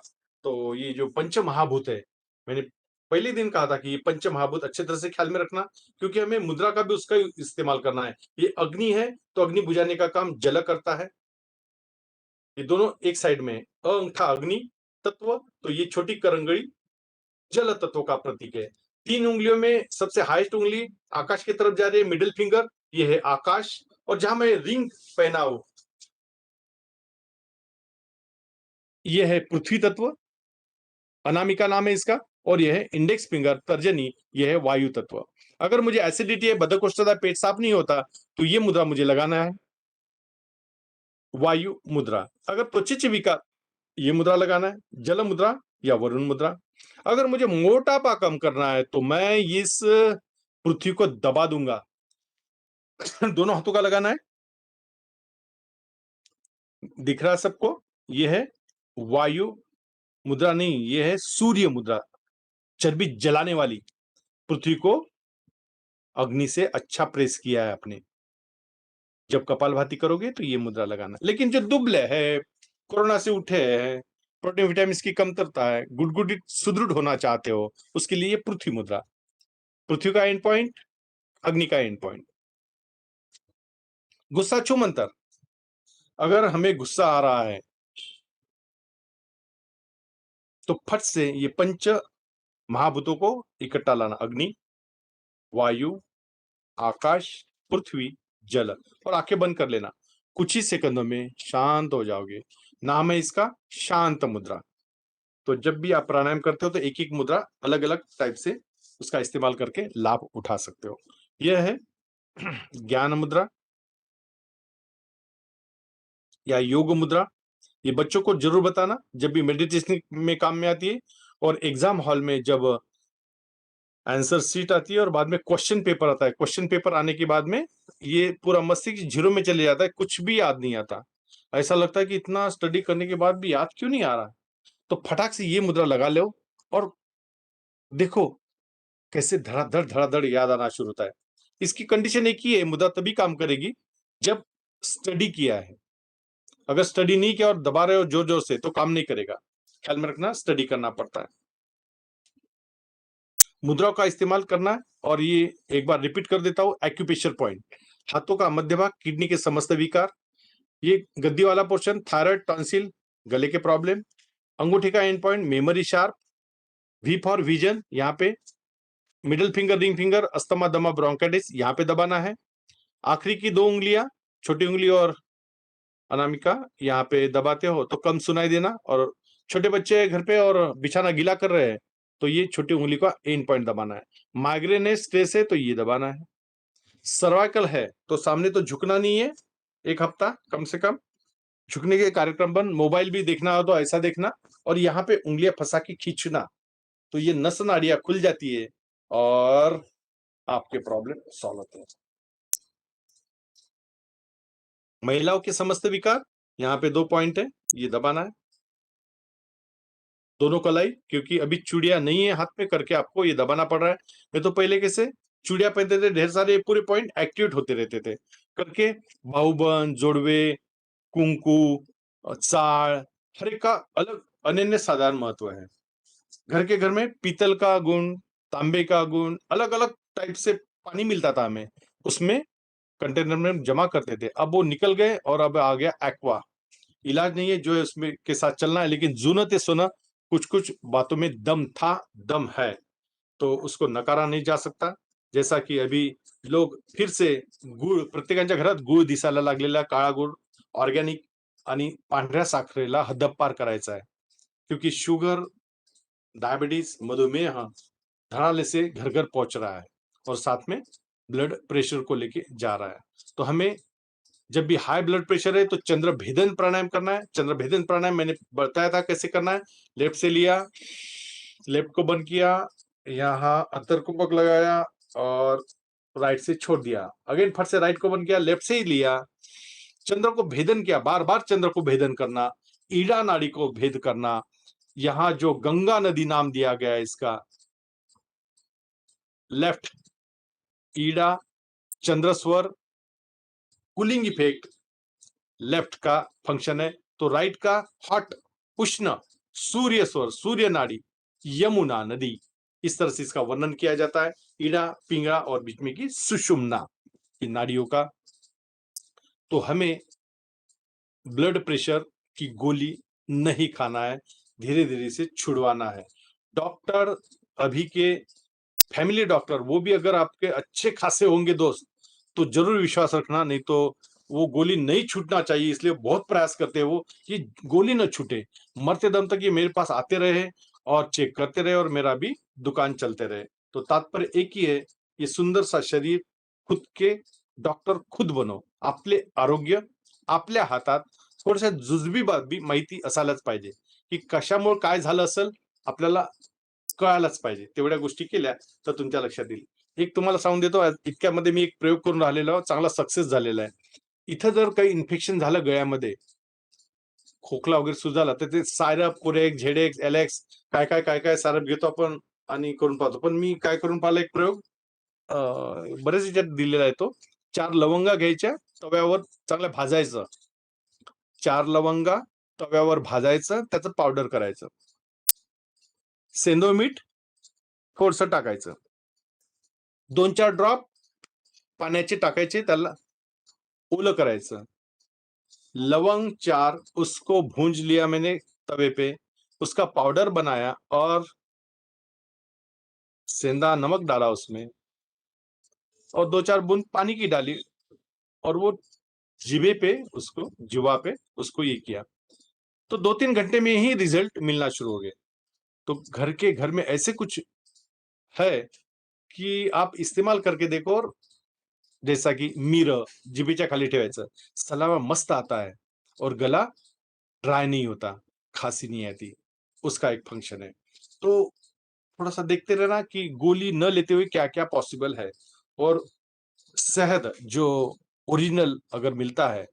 Speaker 1: तो ये जो पंच महाभूत है, मैंने पहले दिन कहा था कि ये पंच महाभूत अच्छे तरह से ख्याल में रखना, क्योंकि हमें मुद्रा का भी उसका इस्तेमाल करना है। ये अग्नि है तो अग्नि बुझाने का काम जल करता है। ये दोनों एक साइड में, अंगूठा अग्नि तत्व, तो ये छोटी करंगड़ी जल तत्व का प्रतीक है। 3 उंगलियों में सबसे हाईएस्ट उंगली आकाश की तरफ जा रही है, मिडिल फिंगर, ये है आकाश। और जहां मैं रिंग पहना हूं, ये है पृथ्वी तत्व, अनामिका नाम है इसका। और यह है इंडेक्स फिंगर, तर्जनी, यह है वायु तत्व। अगर मुझे एसिडिटी है, बद्धकोष्ठता, पेट साफ नहीं होता, तो ये मुद्रा मुझे लगाना है, वायु मुद्रा। अगर त्वचा विकार, ये मुद्रा लगाना है, जल मुद्रा या वरुण मुद्रा। अगर मुझे मोटापा कम करना है तो मैं इस पृथ्वी को दबा दूंगा। दोनों हाथों का लगाना है, दिख रहा है सबको? ये है वायु मुद्रा नहीं, ये है सूर्य मुद्रा, चर्बी जलाने वाली। पृथ्वी को अग्नि से अच्छा प्रेस किया है आपने। जब कपालभाति करोगे तो ये मुद्रा लगाना। लेकिन जो दुबले है, कोरोना से उठे हैं, प्रोटीन विटामिन की कमतरता है, गुडगुडी सुदृढ़ होना चाहते हो, उसके लिए पृथ्वी मुद्रा। पृथ्वी का एंड पॉइंट, अग्नि का एंड पॉइंट। गुस्सा छू मंतर, अगर हमें गुस्सा आ रहा है तो फट से ये पंच महाभूतों को इकट्ठा लाना, अग्नि, वायु, आकाश, पृथ्वी, जल, और आंखें बंद कर लेना। कुछ ही सेकंडों में शांत हो जाओगे। नाम है इसका शांत मुद्रा। तो जब भी आप प्राणायाम करते हो तो एक एक मुद्रा अलग अलग टाइप से उसका इस्तेमाल करके लाभ उठा सकते हो। यह है ज्ञान मुद्रा या योग मुद्रा। ये बच्चों को जरूर बताना, जब भी मेडिटेशन में काम में आती है। और एग्जाम हॉल में जब आंसर शीट आती है और बाद में क्वेश्चन पेपर आता है, क्वेश्चन पेपर आने के बाद में ये पूरा मस्तिष्क जीरो में चले जाता है, कुछ भी याद नहीं आता। ऐसा लगता है कि इतना स्टडी करने के बाद भी याद क्यों नहीं आ रहा। तो फटाक से ये मुद्रा लगा लो और देखो कैसे धड़ाधड़ याद आना शुरू होता है। इसकी कंडीशन एक ही है, मुद्रा तभी काम करेगी जब स्टडी किया है। अगर स्टडी नहीं किया और दबा रहे हो जोर जोर से तो काम नहीं करेगा। ख्याल में रखना, स्टडी करना पड़ता है। मुद्राओं का इस्तेमाल करना है। और ये एक बार रिपीट कर देता हूं, एक्यूप्रेशर पॉइंट, हाथों का मध्य भाग, किडनी के समस्त विकार, ये गद्दी वाला पोर्शन, थायराइड, टॉन्सिल, गले के प्रॉब्लम, अंगूठे का end point, memory sharp, V for vision, यहाँ पे middle finger, ring finger, asthma, दमा, ब्रोंकाइटिस, यहाँ पे दबाना है। आखिरी की 2 उंगलियां, छोटी उंगली और अनामिका, यहाँ पे दबाते हो तो कम सुनाई देना। और छोटे बच्चे घर पे और बिछाना गीला कर रहे हैं तो ये छोटी उंगली का एंड पॉइंट दबाना है। माइग्रेन है, स्ट्रेस है, तो ये दबाना है। सर्वाइकल है तो सामने तो झुकना नहीं है, 1 हफ्ता कम से कम झुकने के कार्यक्रम बन। मोबाइल भी देखना हो तो ऐसा देखना, और यहाँ पे उंगलियां फंसा के खींचना, तो ये नस नाड़ियां खुल जाती है और आपके प्रॉब्लम सॉल्व होते हैं। महिलाओं के समस्त विकार, यहाँ पे 2 पॉइंट है, ये दबाना है, दोनों कलाई, क्योंकि अभी चूड़ियां नहीं है हाथ में, करके आपको ये दबाना पड़ रहा है। ये तो पहले कैसे चूड़ियां पहनते थे, ढेर सारे पूरे पॉइंट एक्टिवेट होते रहते थे, करके बाहुबंद, जोड़वे, कुंकू, चाळ, हर एक का अलग अनन्य साधारण महत्व है। घर में पीतल का गुण, तांबे का गुण, अलग अलग टाइप से पानी मिलता था हमें, उसमें कंटेनर में जमा करते थे। अब वो निकल गए और अब आ गया एक्वा। इलाज नहीं है जो है उसमें के साथ चलना है, लेकिन जूनते सुना कुछ कुछ बातों में दम था, दम है, तो उसको नकारा नहीं जा सकता। जैसा कि अभी लोग फिर से गुळ, प्रत्येकाच्या घरात गुळ दिसायला लागलेला, काळा गुळ, ऑर्गॅनिक आणि पांढऱ्या साखरेला हद्दपार करायचा आहे, क्योंकि शुगर, डायबिटीज, मधुमेह धड़ाले से घर घर पहुंच रहा है और साथ में ब्लड प्रेशर को लेके जा रहा है। तो हमें जब भी हाई ब्लड प्रेशर है तो चंद्र भेदन प्राणायाम करना है। चंद्र भेदन प्राणायाम मैंने बताया था कैसे करना है। लेफ्ट से लिया, लेफ्ट को बंद किया, यहाँ अंतर कुंभक लगाया और राइट से छोड़ दिया, अगेन फट से राइट को बंद किया, लेफ्ट से ही लिया, चंद्र को भेदन किया, बार बार चंद्र को भेदन करना, ईड़ा नाड़ी को भेद करना। यहाँ जो गंगा नदी नाम दिया गया है इसका, लेफ्ट ईड़ा, चंद्रस्वर, कूलिंग इफेक्ट लेफ्ट का फंक्शन है, तो राइट का हॉट, उष्ण, सूर्य स्वर, सूर्य नाड़ी, यमुना नदी, इस तरह से इसका वर्णन किया जाता है। ईड़ा, पिंगला और बीच में की सुषुम्ना, इन नाड़ियों का। तो हमें ब्लड प्रेशर की गोली नहीं खाना है, धीरे धीरे से छुड़वाना है। डॉक्टर अभी के फैमिली डॉक्टर, वो भी अगर आपके अच्छे खासे होंगे दोस्त, तो जरूर विश्वास रखना, नहीं तो वो गोली नहीं छूटना चाहिए, इसलिए बहुत प्रयास करते हैं वो कि गोली न छूटे। मरते दम तक ये मेरे पास आते रहे और चेक करते रहे और मेरा भी दुकान चलते रहे। तो तात्पर्य एक ही है, ये सुंदर सा शरीर, खुद के डॉक्टर खुद बनो। आपले आरोग्य आपल्या हातात. थोड्याशा जुजबी बाबी माहिती असायलाच पाहिजे की कशामुळे काय झालं असेल, आपल्याला कळायलाच पाहिजे. तेवढ्या गोष्टी केल्या तर तुमच्या लक्षात येईल. एक तुम्हाला सांगून देतो, इतक्यामध्ये मी एक प्रयोग करून राहिलेलो, चांगला सक्सेस झालेला आहे. इथं जर काही इन्फेक्शन झालं गळ्यामध्ये, खोकला वगैरे सुरू झाला, तर ते सायरप, कोरेक्स, झेडेक्स, एलेक्स, काय काय काय काय सारप घेतो आपण आणि करून पाहतो. पण मी काय करून पाहिला एक प्रयोग, बरेच याच्यात दिलेला आहे तो. 4 लवंगा घ्यायच्या, तव्यावर चांगल्या भाजायचं. 4 लवंगा तव्यावर भाजायचं, त्याचं पावडर करायचं. सेंधव मीठ थोडंसं टाकायचं. 2-4 ड्रॉप पाण्याचे टाकायचे, त्याला ओलं करायचं. लवंग 4, उसको भूंज लिया मैंने तवे पे, उसका पाउडर बनाया और सेंधा नमक डाला उसमें और 2-4 बूंद पानी की डाली और वो जीभे पे, उसको जिह्वा पे उसको ये किया, तो 2-3 घंटे में ही रिजल्ट मिलना शुरू हो गए. तो घर में ऐसे कुछ है की आप इस्तेमाल करके देखो. और जैसा की मिरं जिभेच्या खाली ठेवायचं, सलावा मस्त आता है और गला ड्राई नहीं होता, खांसी नहीं आती, उसका एक फंक्शन है. तो थोड़ा सा देखते रहना कि गोली न लेते हुए क्या क्या पॉसिबल है. और शहद जो ओरिजिनल अगर मिलता है,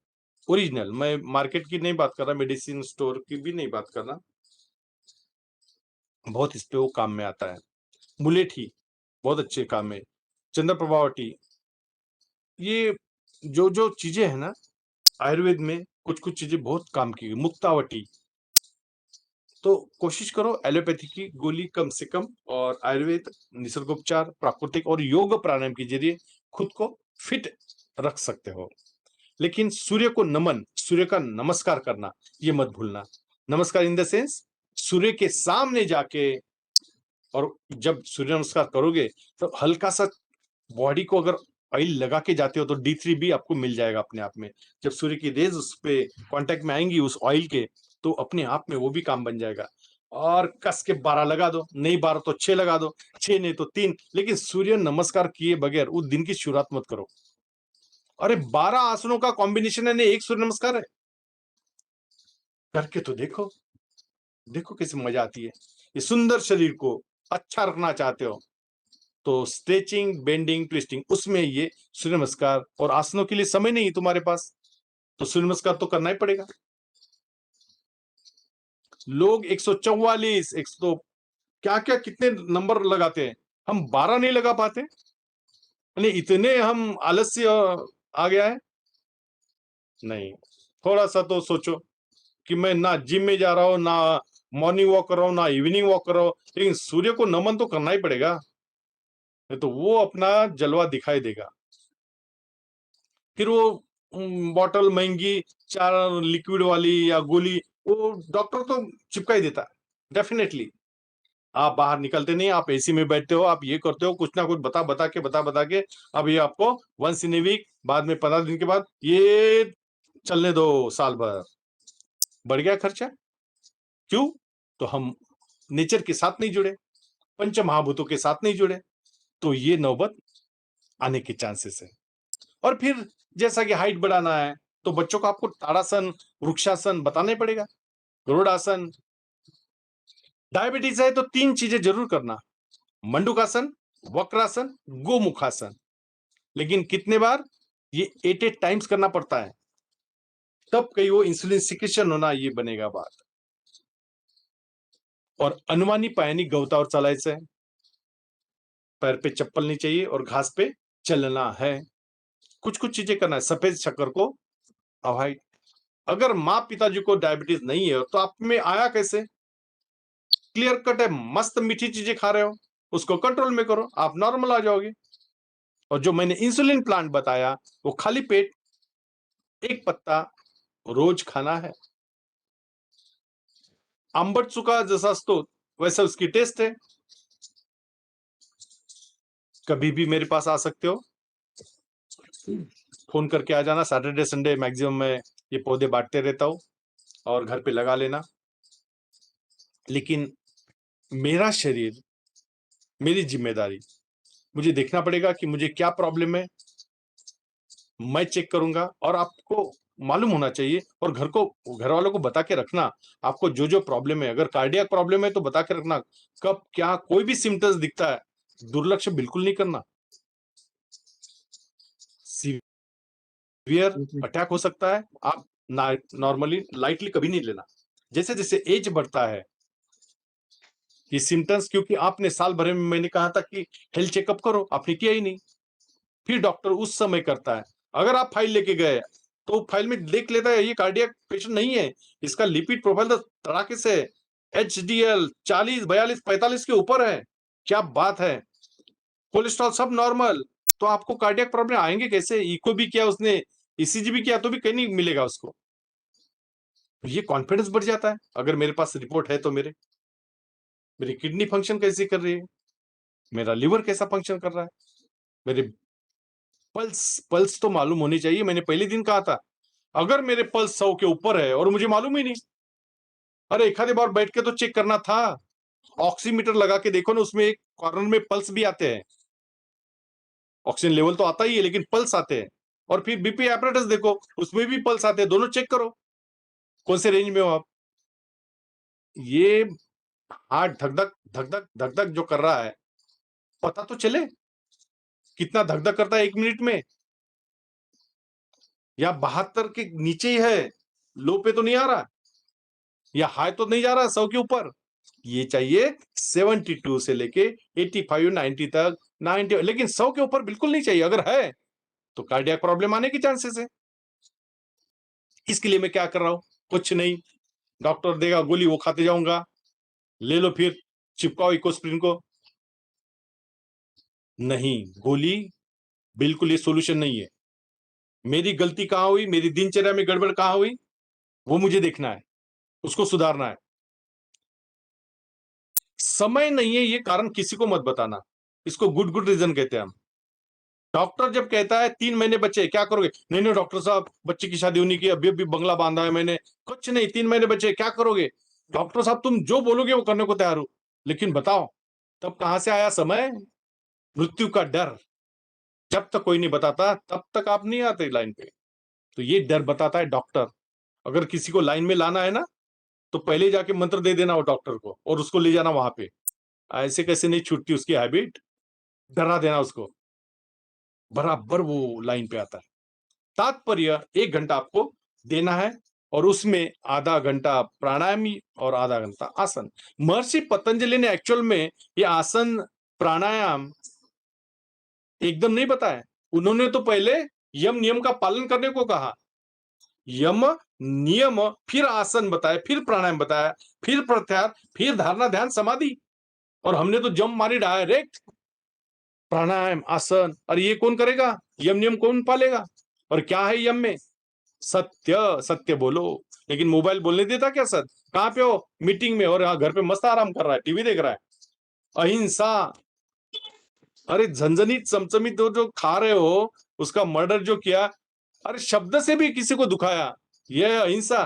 Speaker 1: ओरिजिनल, मैं मार्केट की नहीं बात कर रहा, मेडिसिन स्टोर की भी नहीं बात कर रहा, बहुत इस पे वो काम में आता है. मुलेठी बहुत अच्छे काम में, चंद्रप्रभा टी, ये जो जो चीजें है ना आयुर्वेद में, कुछ कुछ चीजें बहुत काम की गई. मुक्तावटी, तो कोशिश करो एलोपैथी की गोली कम से कम, और आयुर्वेद, निसर्गोपचार, प्राकृतिक और योग प्राणायाम के जरिए खुद को फिट रख सकते हो. लेकिन सूर्य को नमन, सूर्य का नमस्कार करना ये मत भूलना. नमस्कार इन द सेंस, सूर्य के सामने जाके, और जब सूर्य नमस्कार करोगे तो हल्का सा बॉडी को अगर ऑयल लगा के जाते हो तो D3 भी आपको मिल जाएगा अपने आप में. जब सूर्य की रेज उस पे कांटेक्ट में आएंगी उस ऑयल के, तो अपने आप में वो भी काम बन जाएगा. और कस के 12 लगा दो, नहीं 12 तो 6 लगा दो, 6 नहीं तो 3, लेकिन सूर्य नमस्कार किए बगैर उस दिन की शुरुआत मत करो. अरे 12 आसनों का कॉम्बिनेशन है, एक सूर्य नमस्कार है, करके तो देखो, देखो कैसे मजा आती है. ये सुंदर शरीर को अच्छा रखना चाहते हो तो स्ट्रेचिंग, बेंडिंग, ट्विस्टिंग, उसमें ये सूर्य नमस्कार, और आसनों के लिए समय नहीं है तुम्हारे पास, तो सूर्य नमस्कार तो करना ही पड़ेगा. लोग 144, 100 क्या क्या कितने नंबर लगाते हैं, हम 12 नहीं लगा पाते. यानी इतने हम आलस्य आ गया है. नहीं, थोड़ा सा तो सोचो कि मैं ना जिम में जा रहा हूं, ना मॉर्निंग वॉक कर रहा हूं, ना इवनिंग वॉक कर रहा हूं, लेकिन सूर्य को नमन तो करना ही पड़ेगा, नहीं तो वो अपना जलवा दिखाई देगा. फिर वो बॉटल महंगी 4 लिक्विड वाली या गोली, वो डॉक्टर तो चिपका ही देता है. डेफिनेटली आप बाहर निकलते नहीं, आप एसी में बैठते हो, आप ये करते हो, कुछ ना कुछ बता के अब ये आपको वंस इन ए वीक, बाद में 15 दिन के बाद ये चलने दो साल भर. बढ़ गया खर्चा. क्यों? तो हम नेचर के साथ नहीं जुड़े, पंच महाभूतों के साथ नहीं जुड़े, तो ये नौबत आने के चांसेस है. और फिर जैसा कि हाइट बढ़ाना है, तो बच्चों को आपको ताड़ासन, वृक्षासन बताना ही पड़ेगा, गरुड़ासन. डायबिटीज है तो 3 चीजें जरूर करना, मंडूकासन, वक्रासन, गोमुखासन. लेकिन कितने बार, ये 8 टाइम्स करना पड़ता है, तब कहीं वो इंसुलिन सिक्रेशन होना ये बनेगा बात. और अनुमानी पायानी गवतावर चालायचं है, पैर पे चप्पल नहीं चाहिए और घास पे चलना है. कुछ कुछ चीजें करना है. सफेद शक्कर को अवॉइड. अगर माँ पिताजी को डायबिटीज नहीं है तो आप में आया कैसे? क्लियर कट है, मस्त मीठी चीजें खा रहे हो, उसको कंट्रोल में करो, आप नॉर्मल आ जाओगे। और जो मैंने इंसुलिन प्लांट बताया, वो खाली पेट एक पत्ता रोज खाना है। आंबट चुका जसा असतो वैसा उसकी टेस्ट है। कभी भी मेरे पास आ सकते हो, फोन करके आ जाना। सैटरडे संडे मैक्सिमम मैं ये पौधे बांटते रहता हूँ और घर पे लगा लेना। लेकिन मेरा शरीर, मेरी जिम्मेदारी, मुझे देखना पड़ेगा कि मुझे क्या प्रॉब्लम है, मैं चेक करूंगा। और आपको मालूम होना चाहिए और घर वालों को बता के रखना, आपको जो जो प्रॉब्लम है। अगर कार्डियक प्रॉब्लम है तो बता के रखना, कब क्या कोई भी सिम्टम्स दिखता है, दुर्लक्ष्य बिल्कुल नहीं करना। सीवियर अटैक हो सकता है, आप नॉर्मली लाइटली कभी नहीं लेना। जैसे जैसे एज बढ़ता है ये सिम्टम्स, क्योंकि आपने साल भर में, मैंने कहा था कि हेल्थ चेकअप करो, आपने किया ही नहीं। फिर डॉक्टर उस समय करता है। अगर आप फाइल लेके गए तो फाइल में देख लेता है ये कार्डियक पेशेंट नहीं है, इसका लिपिड प्रोफाइल तो तड़ाके से एचडीएल 40 42 45 के ऊपर है। क्या बात है, कोलेस्ट्रॉल सब नॉर्मल, तो आपको कार्डियक प्रॉब्लम आएंगे कैसे? इको भी किया उसने, ईसीजी भी किया, तो भी कहीं नहीं मिलेगा उसको। ये कॉन्फिडेंस बढ़ जाता है अगर मेरे पास रिपोर्ट है तो। मेरी किडनी फंक्शन कैसी कर रही है, मेरा लिवर कैसा फंक्शन कर रहा है, मेरे पल्स पल्स तो मालूम होनी चाहिए। मैंने पहले दिन कहा था, अगर मेरे पल्स 100 के ऊपर है और मुझे मालूम ही नहीं, अरे एक आधे बार बैठ के तो चेक करना था। ऑक्सीमीटर लगा के देखो ना, उसमें एक कॉर्नर में पल्स भी आते हैं। ऑक्सीजन लेवल तो आता ही है लेकिन पल्स आते हैं। और फिर बीपी एपरेटस देखो, उसमें भी पल्स आते हैं, दोनों चेक करो कौन से रेंज में हो आप। ये हार्ट धक धक धक धक धक धक जो कर रहा है, पता तो चले कितना धक धक करता है 1 मिनट में, या 72 के नीचे ही है, लो पे तो नहीं आ रहा, या हाई तो नहीं जा रहा 100 के ऊपर। ये चाहिए 72 से लेके 85 90 तक, 90, लेकिन 100 के ऊपर बिल्कुल नहीं चाहिए। अगर है तो कार्डियक प्रॉब्लम आने की चांसेस है। इसके लिए मैं क्या कर रहा हूं, कुछ नहीं, डॉक्टर देगा गोली वो खाते जाऊंगा, ले लो फिर चिपकाओ इकोस्प्रिन को। नहीं, गोली बिल्कुल ये सॉल्यूशन नहीं है। मेरी गलती कहां हुई, मेरी दिनचर्या में गड़बड़ कहां हुई, वो मुझे देखना है, उसको सुधारना है। समय नहीं है ये कारण किसी को मत बताना, इसको गुड गुड रीजन कहते हैं हम। डॉक्टर जब कहता है 3 महीने बच्चे क्या करोगे, नहीं नहीं डॉक्टर साहब बच्चे की शादी होनी की, अभी अभी बंगला बांधा है मैंने, कुछ नहीं, 3 महीने बच्चे क्या करोगे? डॉक्टर साहब तुम जो बोलोगे वो करने को तैयार हूं, लेकिन बताओ तब कहां से आया समय? मृत्यु का डर। जब तक कोई नहीं बताता तब तक आप नहीं आते लाइन पे। तो ये डर बताता है डॉक्टर। अगर किसी को लाइन में लाना है ना, तो पहले जाके मंत्र दे देना वो डॉक्टर को और उसको ले जाना वहां पे। ऐसे कैसे नहीं छूटती उसकी हैबिट, डरा देना उसको, बराबर वो लाइन पे आता है। तात्पर्य 1 घंटा आपको देना है और उसमें आधा घंटा प्राणायामी और आधा घंटा आसन। महर्षि पतंजलि ने एक्चुअल में ये आसन प्राणायाम एकदम नहीं बताया। उन्होंने तो पहले यम नियम का पालन करने को कहा, यम नियम, फिर आसन बताया, फिर प्राणायाम बताया, फिर प्रत्याहार, फिर धारणा ध्यान समाधि। और हमने तो जम मारी डायरेक्ट प्राणायाम आसन। और ये कौन करेगा, यम नियम कौन पालेगा? और क्या है यम में? सत्य, सत्य बोलो। लेकिन मोबाइल बोलने देता क्या सर? कहां पे हो? मीटिंग में, और यहाँ घर पे मस्त आराम कर रहा है, टीवी देख रहा है। अहिंसा, अरे झंझनीत चमचमीत जो खा रहे हो, उसका मर्डर जो किया, अरे शब्द से भी किसी को दुखाया, यह अहिंसा।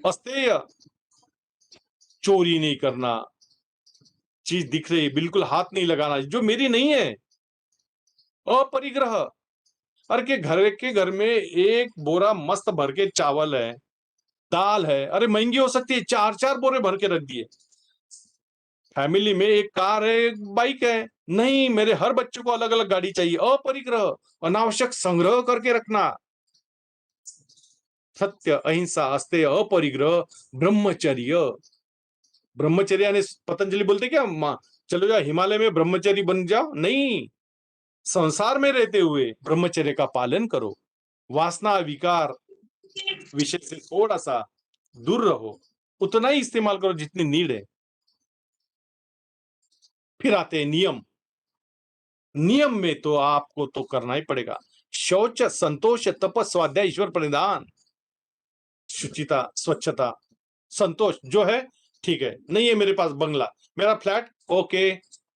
Speaker 1: अस्तेय, चोरी नहीं करना, चीज दिख रही बिल्कुल हाथ नहीं लगाना जो मेरी नहीं है। अपरिग्रह, अरे के घर में एक बोरा मस्त भर के चावल है, दाल है, अरे महंगी हो सकती है, 4 4 बोरे भर के रख दिए। फैमिली में एक कार है, एक बाइक है, नहीं मेरे हर बच्चे को अलग अलग गाड़ी चाहिए। अपरिग्रह, अनावश्यक संग्रह करके रखना। सत्य, अहिंसा, अस्तेय, अपरिग्रह, ब्रह्मचर्य। ब्रह्मचर्य यानी पतंजलि बोलते क्या चलो जाओ हिमालय में ब्रह्मचर्य बन जाओ, नहीं, संसार में रहते हुए ब्रह्मचर्य का पालन करो। वासना विकार विषय से थोड़ा सा दूर रहो, उतना ही इस्तेमाल करो जितनी नीड है। फिर आते हैं नियम। नियम में तो आपको तो करना ही पड़ेगा। शौच, संतोष, तप, स्वाध्याय, ईश्वर प्रणिधान। शुचिता, स्वच्छता, संतोष जो है ठीक है, नहीं है मेरे पास बंगला, मेरा फ्लैट ओके,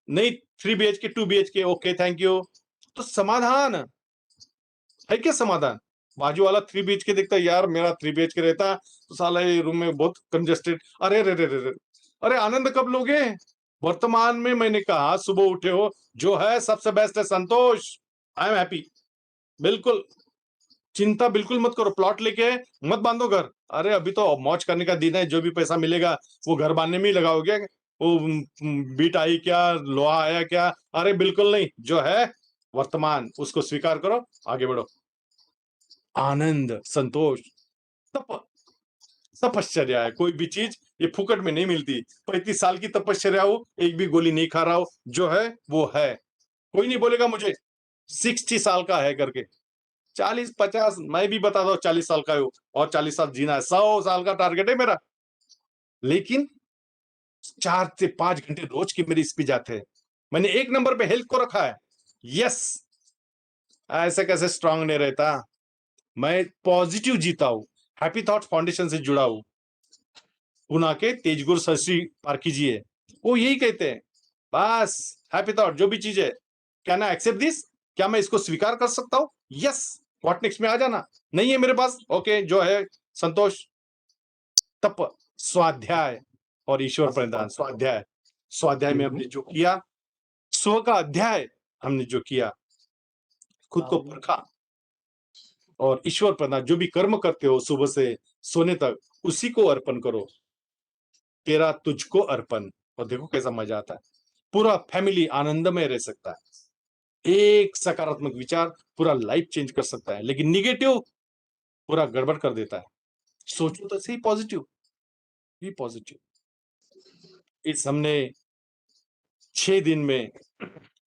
Speaker 1: नहीं 3 BHK 2 BHK okay thank you. तो समाधान है क्या? समाधान बाजू वाला 3 BHK देखता है, यार मेरा 3 BHK रहता तो साला ये रूम में बहुत कंजेस्टेड, अरे रे रे रे रे, अरे आनंद कब लोगे? वर्तमान में मैंने कहा सुबह उठे हो, जो है सबसे बेस्ट है संतोष। I am happy. बिल्कुल चिंता बिल्कुल मत करो, प्लॉट लेके मत बांधो घर। अरे अभी तो मौज करने का दिन है, जो भी पैसा मिलेगा वो घर बांधने में ही लगाओगे। वो बीट आई क्या, लोहा आया क्या? अरे बिल्कुल नहीं, जो है वर्तमान उसको स्वीकार करो, आगे बढ़ो। आनंद, संतोष, तप, तपश्चर्या है। कोई भी चीज ये फुकट में नहीं मिलती। 35 साल की तपश्चर्या हो, एक भी गोली नहीं खा रहा हो, जो है वो है। कोई नहीं बोलेगा मुझे 60 साल का है करके। 40-50 मैं भी बता दो 40 साल का हो, और 40 साल जीना है, 100 साल का टारगेट है मेरा। लेकिन 4 से 5 घंटे रोज की मेरी स्पीच आते हैं। मैंने एक नंबर पे हेल्थ को रखा है। यस, ऐसे कैसे स्ट्रांग नहीं रहता। मैं पॉजिटिव जीता हूं, हैप्पी थॉट फाउंडेशन से जुड़ा हूं। पुणे के तेजगुरु शशि पारखी जी है, वो यही कहते हैं, बस हैप्पी थॉट जो भी चीज है, कैन आई एक्सेप्ट दिस, क्या मैं इसको स्वीकार कर सकता हूं? यस, व्हाट नेक्स्ट में आ जाना। नहीं है मेरे पास ओके, जो है संतोष, तप, स्वाध्याय और ईश्वर प्रणिधान। स्वाध्याय, स्वाध्याय में हमने जो किया, स्व का अध्याय हमने जो किया, खुद को परखा, और ईश्वर प्रणिधान जो भी कर्म करते हो सुबह से सोने तक, उसी को अर्पण करो। तेरा तुझको अर्पण, और देखो कैसा मजा आता है। पूरा फैमिली आनंदमय रह सकता है। एक सकारात्मक विचार पूरा लाइफ चेंज कर सकता है, लेकिन निगेटिव पूरा गड़बड़ कर देता है। सोचो तो सही पॉजिटिव, भी पॉजिटिव। इस हमने 6 दिन में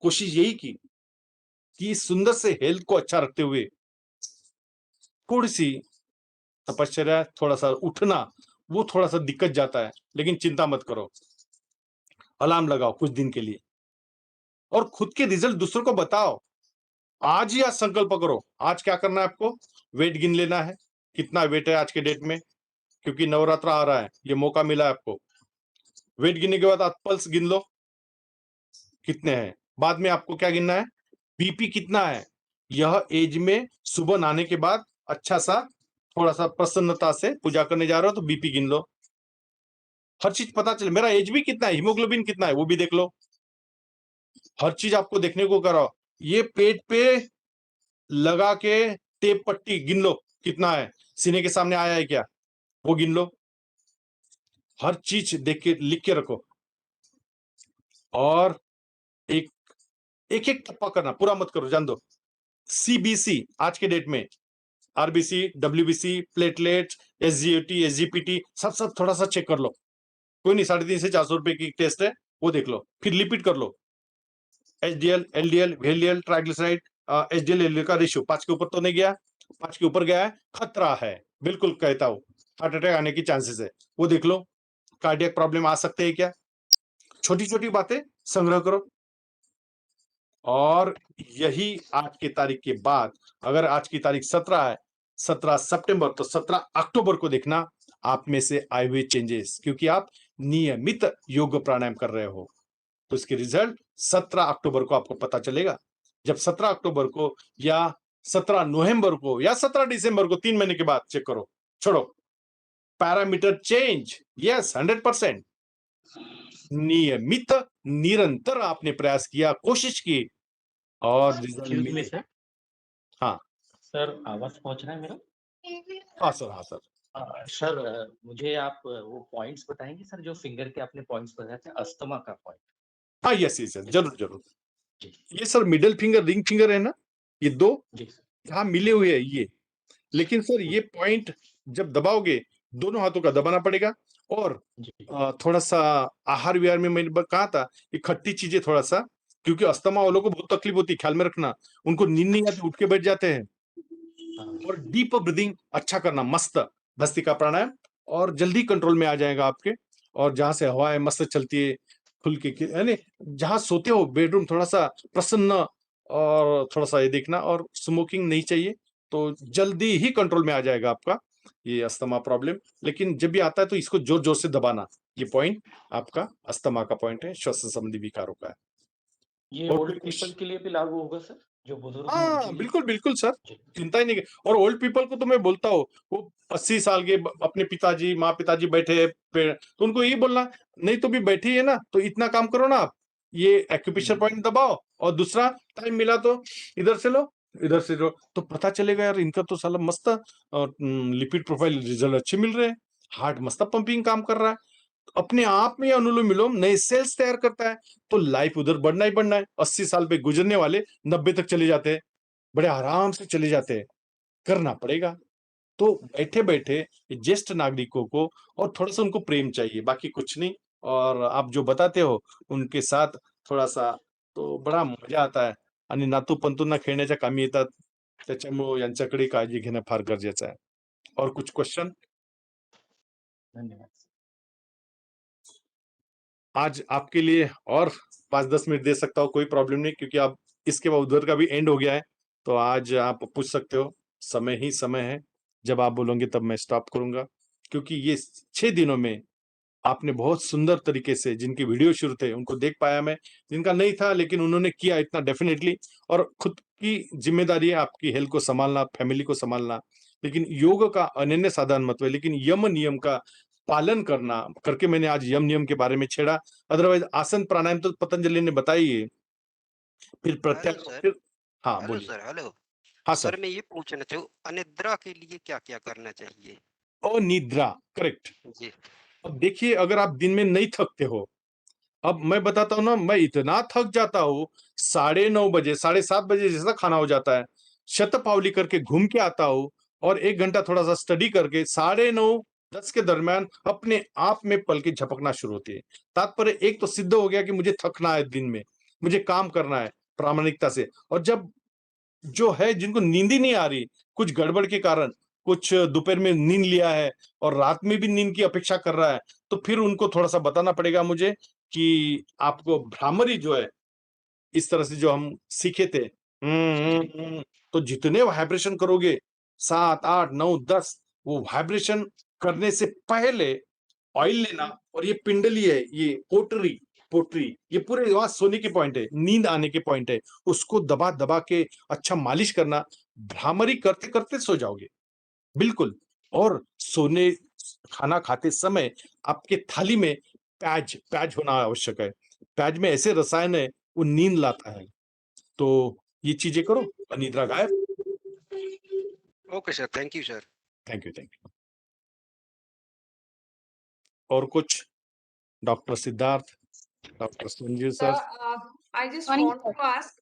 Speaker 1: कोशिश यही की कि सुंदर से हेल्थ को अच्छा रखते हुए थोड़ी सी तपश्चर्या, थोड़ा सा उठना, वो थोड़ा सा दिक्कत जाता है, लेकिन चिंता मत करो। अलार्म लगाओ कुछ दिन के लिए, और खुद के रिजल्ट दूसरों को बताओ। आज ही आज संकल्प करो, आज क्या करना है आपको? वेट गिन लेना है, कितना वेट है आज के डेट में, क्योंकि नवरात्र आ रहा है, ये मौका मिला है आपको। वेट गिनने के बाद आप पल्स गिन लो कितने हैं। बाद में आपको क्या गिनना है? बीपी कितना है। यह एज में सुबह नहाने के बाद अच्छा सा थोड़ा सा प्रसन्नता से पूजा करने जा रहे हो तो बीपी गिन लो, हर चीज पता चले। मेरा एज भी कितना है, हीमोग्लोबिन कितना है वो भी देख लो। हर चीज आपको देखने को कराओ। ये पेट पे लगा के टेप पट्टी गिन लो कितना है, सीने के सामने आया है क्या, वो गिन लो। हर चीज देख के लिख के रखो, और एक एक एक टप्पा करना, पूरा मत करो, जान दो। सीबीसी आज के डेट में, RBC, WBC, platelet, SGOT, SGPT, सब सब थोड़ा सा चेक कर लो। कोई नहीं, 350 से 400 रुपए की टेस्ट है, वो देख लो। फिर लिपिड कर लो, HDL, LDL, VLDL, triglyceride, HDL LDL का रेशियो 5 के ऊपर तो नहीं गया, 5 के ऊपर गया है, खतरा है, बिल्कुल कहता हूं, हार्ट अटैक आने की चांसेस है, वो देख लो। कार्डियक प्रॉब्लम आ सकते हैं क्या? छोटी छोटी बातें संग्रह करो। और यही आज की तारीख के बाद, अगर आज की तारीख 17 है, 17 सितंबर, तो 17 अक्टूबर को देखना आप में से आए हुए चेंजेस, क्योंकि आप नियमित योग प्राणायाम कर रहे हो, तो इसके रिजल्ट 17 अक्टूबर को आपको पता चलेगा। जब 17 अक्टूबर को, या 17 नवंबर को, या 17 दिसंबर को, 3 महीने के बाद चेक करो, छोड़ो, पैरामीटर चेंज। यस, 100%। नियमित, निरंतर आपने प्रयास किया, कोशिश की, और रिजल्ट
Speaker 2: एक्सक्यूज मी
Speaker 1: मिले।
Speaker 2: सर।
Speaker 1: हाँ
Speaker 2: सर आवाज पहुंच रहा है मेरा?
Speaker 1: हाँ सर, हाँ सर।
Speaker 2: सर मुझे आप वो पॉइंट्स बताएंगे सर, जो फिंगर के आपने पॉइंट्स बताए थे, अस्थमा का पॉइंट।
Speaker 1: हाँ यस यस यस, जरूर जरूर।
Speaker 2: जी
Speaker 1: ये sir middle finger, ring finger है ना, ये दो
Speaker 2: जी सर।
Speaker 1: यहाँ मिले हुए हैं ये। लेकिन सर ये पॉइंट जब दबाओगे, दोनों हाथों का दबाना पड़ेगा। और
Speaker 2: जी
Speaker 1: थोड़ा सा आहार विहार में मैंने कहा था, ये खट्टी चीजें थोड़ा सा, क्योंकि अस्थमा वालों को बहुत तकलीफ होती है, ख्याल में रखना। उनको नींद नहीं आती, उठ के बैठ जाते हैं।
Speaker 2: हाँ,
Speaker 1: और डीप ब्रीदिंग अच्छा करना, मस्त भस्त्रिका प्राणायाम, और जल्दी कंट्रोल में आ जाएगा आपके। और जहां से हवा है मस्त चलती है, खुल के यानी जहाँ सोते हो बेडरूम थोड़ा-सा प्रसन्न और थोड़ा-सा ये देखना, और स्मोकिंग नहीं चाहिए, तो जल्दी ही कंट्रोल में आ जाएगा आपका ये अस्थमा प्रॉब्लम। लेकिन जब भी आता है तो इसको ज़ोर-ज़ोर से दबाना, ये पॉइंट आपका अस्थमा का पॉइंट है, श्वसन संबंधी विकारों का है।
Speaker 2: ये
Speaker 1: और
Speaker 2: ओल्ड
Speaker 1: कोई
Speaker 2: पीपल
Speaker 1: कुछ?
Speaker 2: के लिए भी लागू होगा सर? जो बुजुर्ग हैं उनके
Speaker 1: हाँ,
Speaker 2: लिए?
Speaker 1: बिल्कुल, बिल्कुल सर,
Speaker 2: जी,
Speaker 1: चिंता ही नहीं की। और ओल्ड पीपल को तो मैं बोलता हूँ, वो 80 साल के अपने पिताजी, माँ-पिताजी बैठे हैं तो उनको यही बोलना, नहीं तो भी बैठी है ना, तो इतना काम करो ना आप, ये एक्यूप्रेशर
Speaker 2: जी।
Speaker 1: पॉइंट दबाओ, और दूसरा टाइम मिला तो इधर से लो, इधर से लो, तो पता चलेगा यार इनका तो साला मस्त लिपिड प्रोफाइल रिजल्ट अच्छे मिल रहे हैं, हार्ट मस्त पंपिंग काम कर रहा है। अपने आप में अनुलोम-विलोम नए सेल्स तैयार करता है, तो लाइफ उधर बढ़ना ही बढ़ना है। 80 साल पे गुजरने वाले 90 तक चले जाते हैं, बड़े आराम से चले जाते हैं, करना पड़ेगा। तो बैठे-बैठे ज्येष्ठ नागरिकों को और थोड़ा-सा उनको प्रेम चाहिए, बाकी कुछ नहीं। और आप जो बताते हो उनके साथ थोडासा तो बडा मजा आता है आणि नातू-पंतूंना खेळण्याच्या कामी येतात. त्याच्यामुळं यांच्याकडे काळजी घेणं फार गरजेचं आहे. और कुछ क्वेश्चन?
Speaker 2: धन्यवाद।
Speaker 1: आज आपके लिए और 5-10 मिनट दे सकता हूँ, कोई प्रॉब्लम नहीं, क्योंकि अब इसके बाद उधर का भी एंड हो गया है। तो आज आप पूछ सकते हो, समय ही समय है। जब आप बोलोगे तब मैं स्टॉप करूँगा, क्योंकि ये 6 दिनों में आपने बहुत सुंदर तरीके से जिनके वीडियो शुरू थे, उनको देख पाया मैं, जिनका नहीं था लेकिन उन्होंने किया इतना डेफ़िनेटली, और खुद की ज़िम्मेदारी है आपकी हेल्थ को सँभालना, फैमिली को सँभालना। लेकिन योग का अनन्य साधारण महत्व है, लेकिन यम-नियम का पालन करना करके मैंने आज यम-नियम के बारे में छेड़ा, अदरवाइज़ आसन प्राणायाम तो पतंजलि ने बताई ही है। फिर
Speaker 3: हेलो
Speaker 1: प्रत्याहार
Speaker 3: सर।
Speaker 1: फिर हाँ,
Speaker 3: हेलो
Speaker 1: बोलिए।
Speaker 3: सर। हेलो
Speaker 1: हाँ,
Speaker 3: सर,
Speaker 1: सर।
Speaker 3: मैं ये पूछना चाहूँ, अनिद्रा के लिए क्या क्या करना चाहिए?
Speaker 1: अनिद्रा, करेक्ट।
Speaker 3: जी।
Speaker 1: अब देखिए, अगर आप दिन में नहीं थकते हो, अब मैं बताता हूँ ना, मैं इतना थक जाता हूँ, 9:30 बजे, 7:30 बजे जैसा खाना हो जाता है, शतपावली करके घूम के आता हूँ, और 1 घंटा थोड़ा-सा स्टडी करके 9:30 10 के दरमियान अपने आप में पलकें झपकना शुरू होती है। तात्पर्य एक तो सिद्ध हो गया कि मुझे थकना है दिन में, मुझे काम करना है प्रामाणिकता से, और जब जो है जिनको नींद ही नहीं आ रही, कुछ गड़बड़ के कारण, कुछ दोपहर में नींद लिया है और रात में भी नींद की अपेक्षा कर रहा है, तो फिर उनको थोड़ा-सा बताना पड़ेगा मुझे कि आपको भ्रामरी जो है, इस तरह से जो हम सीखे थे, तो जितने वाइब्रेशन करोगे 7, 8, 9, 10, वो वाइब्रेशन करने से पहले ऑयल लेना, और ये पिंडली है, ये पोटरी पोटरी, ये पूरे वहाँ सोने के पॉइंट है, नींद आने के पॉइंट है, उसको दबा-दबा के अच्छा मालिश करना, भ्रामरी करते-करते सो जाओगे, बिल्कुल। और सोने खाना खाते समय आपके थाली में प्याज प्याज होना आवश्यक है। प्याज में ऐसे रसायन है, वो नींद लाता है। तो ये चीज़ें करो, अनिद्रा गायब।
Speaker 3: Okay sir, thank you sir.
Speaker 1: Thank you, thank you. और कुछ? Doctor Siddharth, doctor Sanjeev sir?
Speaker 4: I just
Speaker 5: morning
Speaker 4: want
Speaker 5: sir.
Speaker 4: To ask,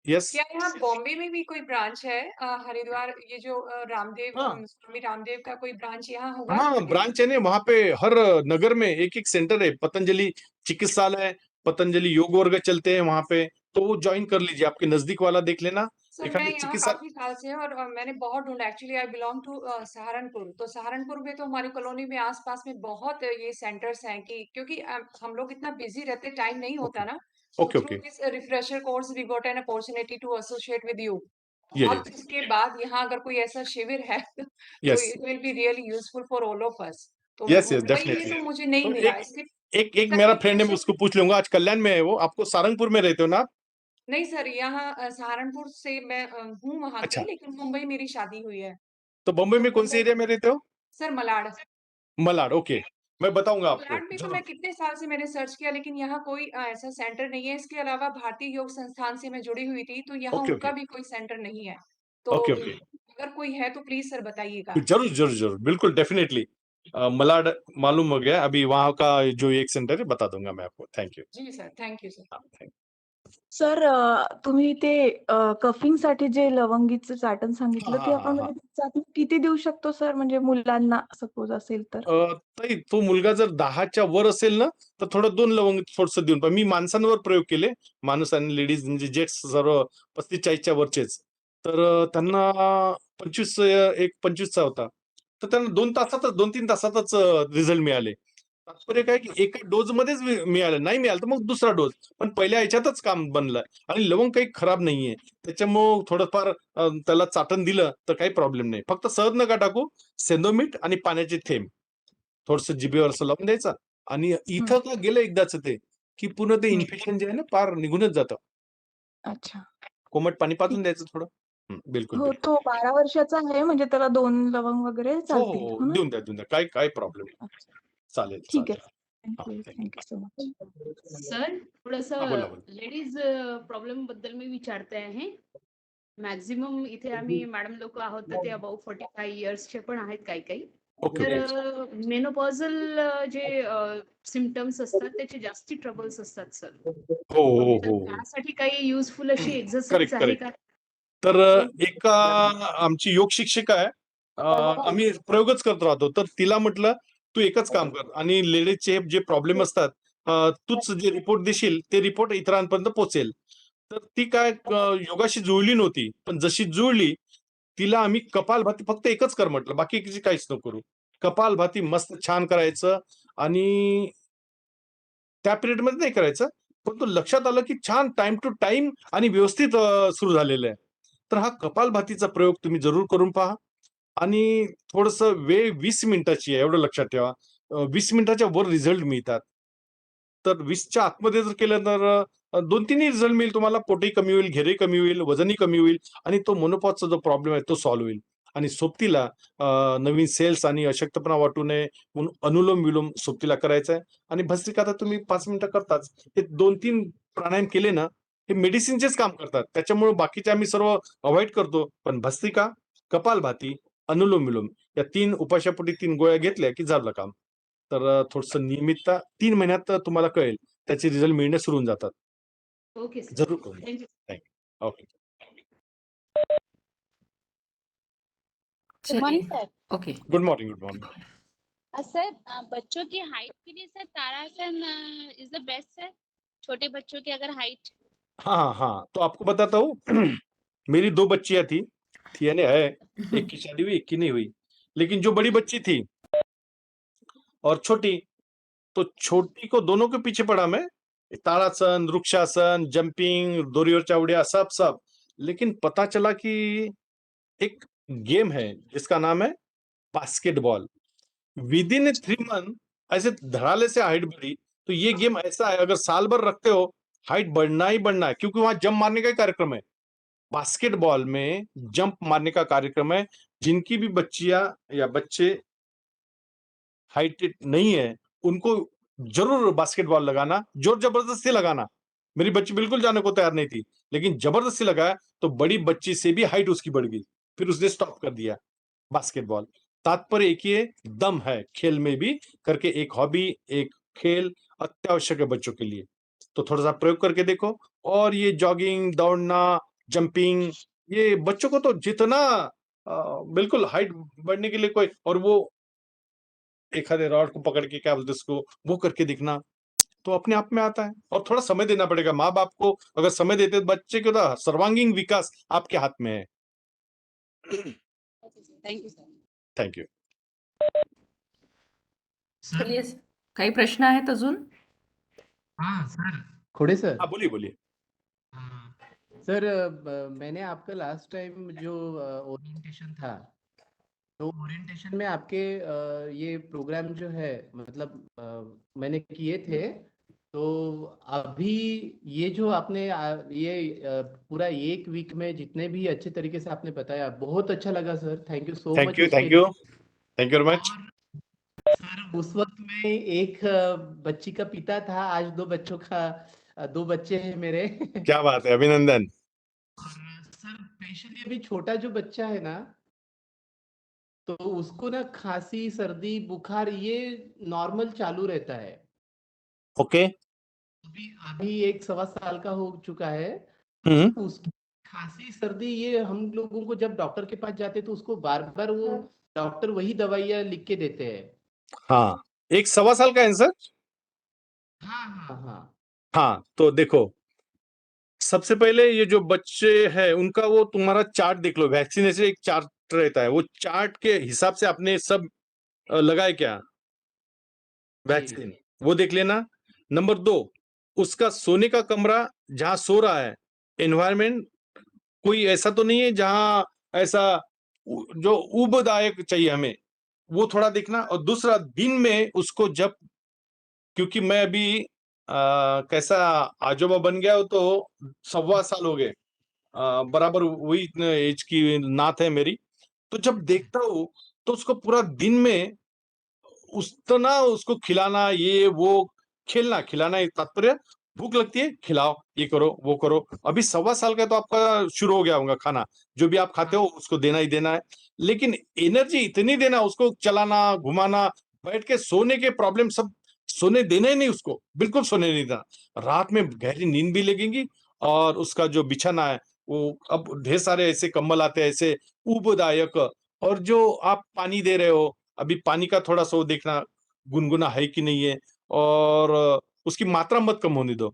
Speaker 1: yes?
Speaker 4: क्या यहाँ बॉम्बे में भी कोई ब्रांच है? हरिद्वार, ये जो रामदेव,
Speaker 1: हाँ।
Speaker 4: स्वामी रामदेव का कोई ब्रांच यहाँ होगा
Speaker 1: हाँ,
Speaker 4: क्या?
Speaker 1: ब्रांच है ना वहाँ पे, हर नगर में एक-एक सेंटर है, पतंजलि चिकित्सालय, पतंजलि योग वर्ग चलते हैं वहाँ पे, तो वो जॉइन कर लीजिए, आपके नज़दीक वाला देख लेना,
Speaker 4: सर मैं
Speaker 1: एखादी
Speaker 4: यहाँ
Speaker 1: चिकित्सा।
Speaker 4: काफी साल से हूँ, और मैंने बहुत ढूंढा। Actually I belong to Saharanpur. तो सहारनपुर में तो हमारी कॉलोनी में आसपास में बहुत ये सेंटर्स हैं, कि क्योंकि हम लोग इतना बिजी रहते, टाइम नहीं
Speaker 1: ओके,
Speaker 4: होता ना। तो
Speaker 1: okay,
Speaker 4: through
Speaker 1: okay.
Speaker 4: This refresher course we got an opportunity to associate with you.
Speaker 1: ये
Speaker 4: अब इसके बाद यहाँ अगर कोई ऐसा शिविर है तो
Speaker 1: yes,
Speaker 4: it will be really useful for all of us. तो
Speaker 1: यस, यस,
Speaker 4: मुंबई में
Speaker 1: डेफिनिटली।
Speaker 4: तो मुझे नहीं
Speaker 1: तो
Speaker 4: मिला
Speaker 1: एक
Speaker 4: इसके।
Speaker 1: एक एक
Speaker 4: इसका
Speaker 1: मेरा फ्रेंड है, मैं
Speaker 4: लोकेशन
Speaker 1: उसको पूछ लूँगा, आज कल्याण में है वो, आपको सारंगपुर में रहते हो ना आप?
Speaker 4: नहीं सर, यहाँ सहारनपुर से मैं हूँ वहाँ
Speaker 1: अच्छा,
Speaker 4: की, लेकिन मुंबई मेरी शादी हुई है।
Speaker 1: तो बॉम्बे
Speaker 4: तो
Speaker 1: में कौन से
Speaker 4: मुंबई,
Speaker 1: एरिया में रहते हो?
Speaker 4: सर मलाड।
Speaker 1: मलाड, ओके, मैं बताऊँगा आपको,
Speaker 4: मलाड में तो मैं
Speaker 1: ज़रूर।
Speaker 4: कितने साल से मैंने सर्च किया, लेकिन यहाँ कोई ऐसा सेंटर नहीं है। इसके अलावा भारतीय योग संस्थान से मैं जुड़ी हुई थी, तो यहाँ
Speaker 1: ओके,
Speaker 4: उनका
Speaker 1: ओके,
Speaker 4: भी कोई सेंटर नहीं है। तो
Speaker 1: ओके, ओके।
Speaker 4: अगर कोई है तो प्लीज सर बताइएगा।
Speaker 1: ज़रूर, ज़रूर, ज़रूर, बिल्कुल डेफ़िनेटली। मलाड मालूम हो गया, अभी वहाँ का जो एक सेंटर है बता दूँगा मैं आपको। Thank you.
Speaker 4: जी सर, थैंक यू सर।
Speaker 1: हाँ, थैंक
Speaker 5: सर तुम्ही ते कफिंगसाठी जे लवंगीचं चाटण
Speaker 1: हाँ,
Speaker 5: सांगितलं
Speaker 1: हाँ,
Speaker 5: ते
Speaker 1: हाँ,
Speaker 5: आपण
Speaker 1: हाँ।
Speaker 5: म्हणजे चाटण किती देऊ शकतो सर, म्हणजे मुलांना सपोज असेल तर?
Speaker 1: ताई तो मुलगा जर 10च्या वर असेल ना, तर थोडं 2 लवंग थोडंसं देऊन पहा. मी माणसांवर प्रयोग केले. माणूस आणि लेडीज म्हणजे जेट्स सर्व 35-40च्या वरचेच. तर त्यांना 25 एक 25चा होता. तर त्यांना 2 तासातच 2-3 तासातच रिझल्ट मिळाले. तात्पर्य काय की एका डोस मध्येच मिळालं, नाही मिळालं तर मग दुसरा डोस, पण पहिल्या ह्याच्यातच काम बनलं. आणि लवंग काही खराब नाहीये, त्याच्यामुळं थोडंफार त्याला चाटण दिलं तर काही प्रॉब्लेम नाही. फक्त सहज नका टाकू, सेंधव मीठ आणि पाण्याचे थेंब थोडस जिभेवर असं लावून द्यायचं. आणि इथं का गेलं एकदाच ते की पूर्ण ते इन्फेक्शन जे आहे ना पार निघूनच जातं.
Speaker 5: अच्छा.
Speaker 1: कोमट पाणी
Speaker 5: ठीक.
Speaker 1: पाजून द्यायचं थोडं. बिलकुल
Speaker 5: हो,
Speaker 1: बिलकुल.
Speaker 5: तो 12 वर्षाचा आहे म्हणजे त्याला 2 लवंग वगैरे
Speaker 1: हो
Speaker 5: चालतील,
Speaker 1: हो
Speaker 5: हो ना?
Speaker 1: देऊन द्या काय प्रॉब्लेम नाही.
Speaker 5: अच्छा.
Speaker 1: चालेल
Speaker 5: ठीक आहे.
Speaker 1: चालेल. हा,
Speaker 5: thank you.
Speaker 1: thank you.
Speaker 5: Thank you so much.
Speaker 6: Sir
Speaker 1: हा,
Speaker 6: थोडंसं
Speaker 1: बोला बोला.
Speaker 6: लेडीज प्रॉब्लेम बद्दल मी विचारते आहे. मॅक्झिमम इथे आम्ही मॅडम लोक आहोत तर ते अबाउट 45 इयर्सचे पण आहेत काही काही.
Speaker 1: ओके
Speaker 6: तर
Speaker 1: ओके.
Speaker 6: मेनोपॉझल जे सिम्पटम्स असतात त्याचे जास्ती ट्रबल्स असतात सर.
Speaker 1: हो हो
Speaker 6: तर
Speaker 1: हो.
Speaker 6: त्यासाठी काही युजफुल अशी एक्सरसाइज
Speaker 1: करेक्ट
Speaker 6: आहे
Speaker 1: करेक्ट.
Speaker 6: का?
Speaker 1: तर एका आमची योग शिक्षिका आहे, आम्ही प्रयोगच करत राहतो, तर तिला म्हटलं तू एकच काम कर आणि लेडीजचे जे प्रॉब्लेम असतात, तूच जे रिपोर्ट देशील ते रिपोर्ट इतरांपर्यंत पोहोचेल. तर ती काय योगाशी जुळली नव्हती, पण जशी जुळली तिला आम्ही कपालभाती फक्त एकच कर म्हटलं, बाकी काहीच नको करू. कपालभाती मस्त छान करायचं. आणि त्या पिरियडमध्ये नाही करायचं, परंतु लक्षात आलं की छान टाइम टू टाइम आणि व्यवस्थित सुरू झालेलं आहे. तर हा कपालभातीचा प्रयोग तुम्ही जरूर करून पहा. आणि थोडंसं वेळ 20 मिनिटाची आहे एवढं लक्षात ठेवा. 20 मिनिटाच्या वर रिझल्ट मिळतात. तर 20च्या आतमध्ये जर केलं तर 2-3 रिझल्ट मिळेल तुम्हाला. पोटही कमी होईल, घेरही कमी होईल, वजनही कमी होईल आणि तो मोनोपॉजचा जो प्रॉब्लेम आहे तो सॉल्व्ह होईल. आणि सोबतीला नवीन सेल्स आणि अशक्तपणा वाटू नये म्हणून अनुलोम-विलोम सोबतीला करायचा आहे. आणि भस्त्रिका आता तुम्ही 5 मिनिटं करताच. हे 2-3 प्राणायाम केले ना, हे मेडिसिनचेच काम करतात. त्याच्यामुळे बाकीचे आम्ही सर्व अव्हॉइड करतो. पण भस्त्रिका, कपालभाती, अनुलोम-विलोम या 3 उपाशापोटी 3 गोळ्या घेतल्या की झालं काम. तर थोडंसं नियमितता 3 महिन्यात तुम्हाला कळेल. त्याचे रिझल्ट मिळणे सुरू होऊन जातात.
Speaker 6: Okay sir.
Speaker 1: जरूर करून
Speaker 6: thank you.
Speaker 1: Thank you. Okay.
Speaker 7: Good morning sir.
Speaker 2: Okay.
Speaker 1: Good morning, good morning.
Speaker 7: Sir बच्चों की हाइट के लिए सर तारासन इज द बेस्ट सर, छोटे बच्चों की अगर हाइट.
Speaker 1: हाँ हाँ, तो आपको बताता हूँ मेरी 2 बच्चियां थी यानी है, एक की शादी हुई, एक की नहीं हुई। लेकिन जो बड़ी बच्ची थी और छोटी, तो छोटी को दोनों के पीछे पड़ा मैं, ताड़ासन, वृक्षासन, जंपिंग, दोरी और चावड़िया सब। लेकिन पता चला कि एक गेम है जिसका नाम है बास्केटबॉल। विद इन 3 मंथ ऐसे धड़ाले से हाइट बढ़ी। तो ये गेम ऐसा है, अगर साल भर रखते हो हाइट बढ़ना ही बढ़ना है, क्योंकि वहां जंप मारने का ही कार्यक्रम है। बास्केटबॉल में जंप मारने का कार्यक्रम है। जिनकी भी बच्चियां या बच्चे हाइटेड नहीं है, उनको जरूर बास्केटबॉल लगाना, जोर जबरदस्ती लगाना। मेरी बच्ची बिल्कुल जाने को तैयार नहीं थी, लेकिन जबरदस्ती लगाया तो बड़ी बच्ची से भी हाइट उसकी बढ़ गई। फिर उसने स्टॉप कर दिया बास्केटबॉल। तात्पर्य एक ही है, दम है खेल में भी करके एक हॉबी, एक खेल अत्यावश्यक है बच्चों के लिए। तो थोड़ा सा प्रयोग करके देखो। और ये जॉगिंग, दौड़ना, जंपिंग, ये बच्चों को तो जितना बिल्कुल हाइट बढ़ने के लिए कोई, और वो एक आधे रॉड को पकड़ के क्या बोलते उसको वो करके दिखना, तो अपने आप में आता है। और थोड़ा समय देना पड़ेगा माँ बाप को। अगर समय देते तो बच्चे का तो सर्वांगीण विकास आपके हाथ में है।
Speaker 7: Thank you sir.
Speaker 1: Thank you.
Speaker 8: चलिए काही प्रश्न आहेत अजून?
Speaker 9: हाँ सर. खोड़े सर.
Speaker 1: हाँ बोलिए बोलिए.
Speaker 9: हाँ. सर मैंने आपका लास्ट टाइम जो ओरिएंटेशन था, तो ओरिएंटेशन में आपके ये प्रोग्राम जो है मतलब मैंने किए थे, तो अभी ये जो आपने ये पूरा 1 वीक में जितने भी अच्छे तरीके से आपने बताया, बहुत अच्छा लगा sir. Thank you so much.
Speaker 1: Thank you very much.
Speaker 9: और सर उस वक्त में एक बच्ची का पिता था, आज 2 बच्चों का 2 बच्चे हैं मेरे.
Speaker 1: क्या बात है, अभिनंदन.
Speaker 9: और सर स्पेशली अभी छोटा जो बच्चा है ना, तो उसको ना खांसी, सर्दी, बुखार ये नॉर्मल चालू रहता है.
Speaker 1: ओके.
Speaker 9: अभी 1 सवा साल का हो चुका है.
Speaker 1: हम्म.
Speaker 9: उसकी खांसी, सर्दी ये हम लोगों को जब डॉक्टर के पास जाते तो उसको बार-बार वो डॉक्टर वही दवाइयाँ लिख के देते हैं.
Speaker 1: हाँ, 1 सवा साल का है सर.
Speaker 9: हाँ.
Speaker 1: हाँ, तो देखो सबसे पहले ये जो बच्चे हैं उनका वो तुम्हारा चार्ट देख लो. वैक्सीनेशन एक चार्ट रहता है, वो चार्ट के हिसाब से आपने सब लगाए क्या? वैक्सीन, वो देख लेना। नंबर 2, उसका सोने का कमरा जहाँ सो रहा है, एनवायरनमेंट कोई ऐसा तो नहीं है जहाँ ऐसा जो ऊबदायक चाहिए हमें, वो थोड़ा देखना। और दूसरा, दिन में उसको जब, क्योंकि मैं अभी कैसा आजोबा बन गया हूँ, तो 1.25 साल हो गए, बराबर वही इतने एज की नात है मेरी। तो जब देखता हूँ तो उसको पूरा दिन में उतना उसको खिलाना, ये वो खेलना, खिलाना एक तात्पर्य, भूख लगती है खिलाओ, ये करो वो करो। अभी 1.25 साल का तो आपका शुरू हो गया होगा खाना, जो भी आप खाते हो उसको देना ही देना है। लेकिन एनर्जी इतनी देना, उसको चलाना घुमाना, बैठ के सोने के प्रॉब्लम सब, सोने देना ही नहीं उसको, बिल्कुल सोने नहीं देना। रात में गहरी नींद भी लगेगी, और उसका जो बिछाना है वो, अब ढेर सारे ऐसे कंबल आते हैं ऐसे ऊबदायक। और जो आप पानी दे रहे हो, अभी पानी का थोड़ा-सा वो देखना, गुनगुना है कि नहीं है, और उसकी मात्रा मत कम होने दो।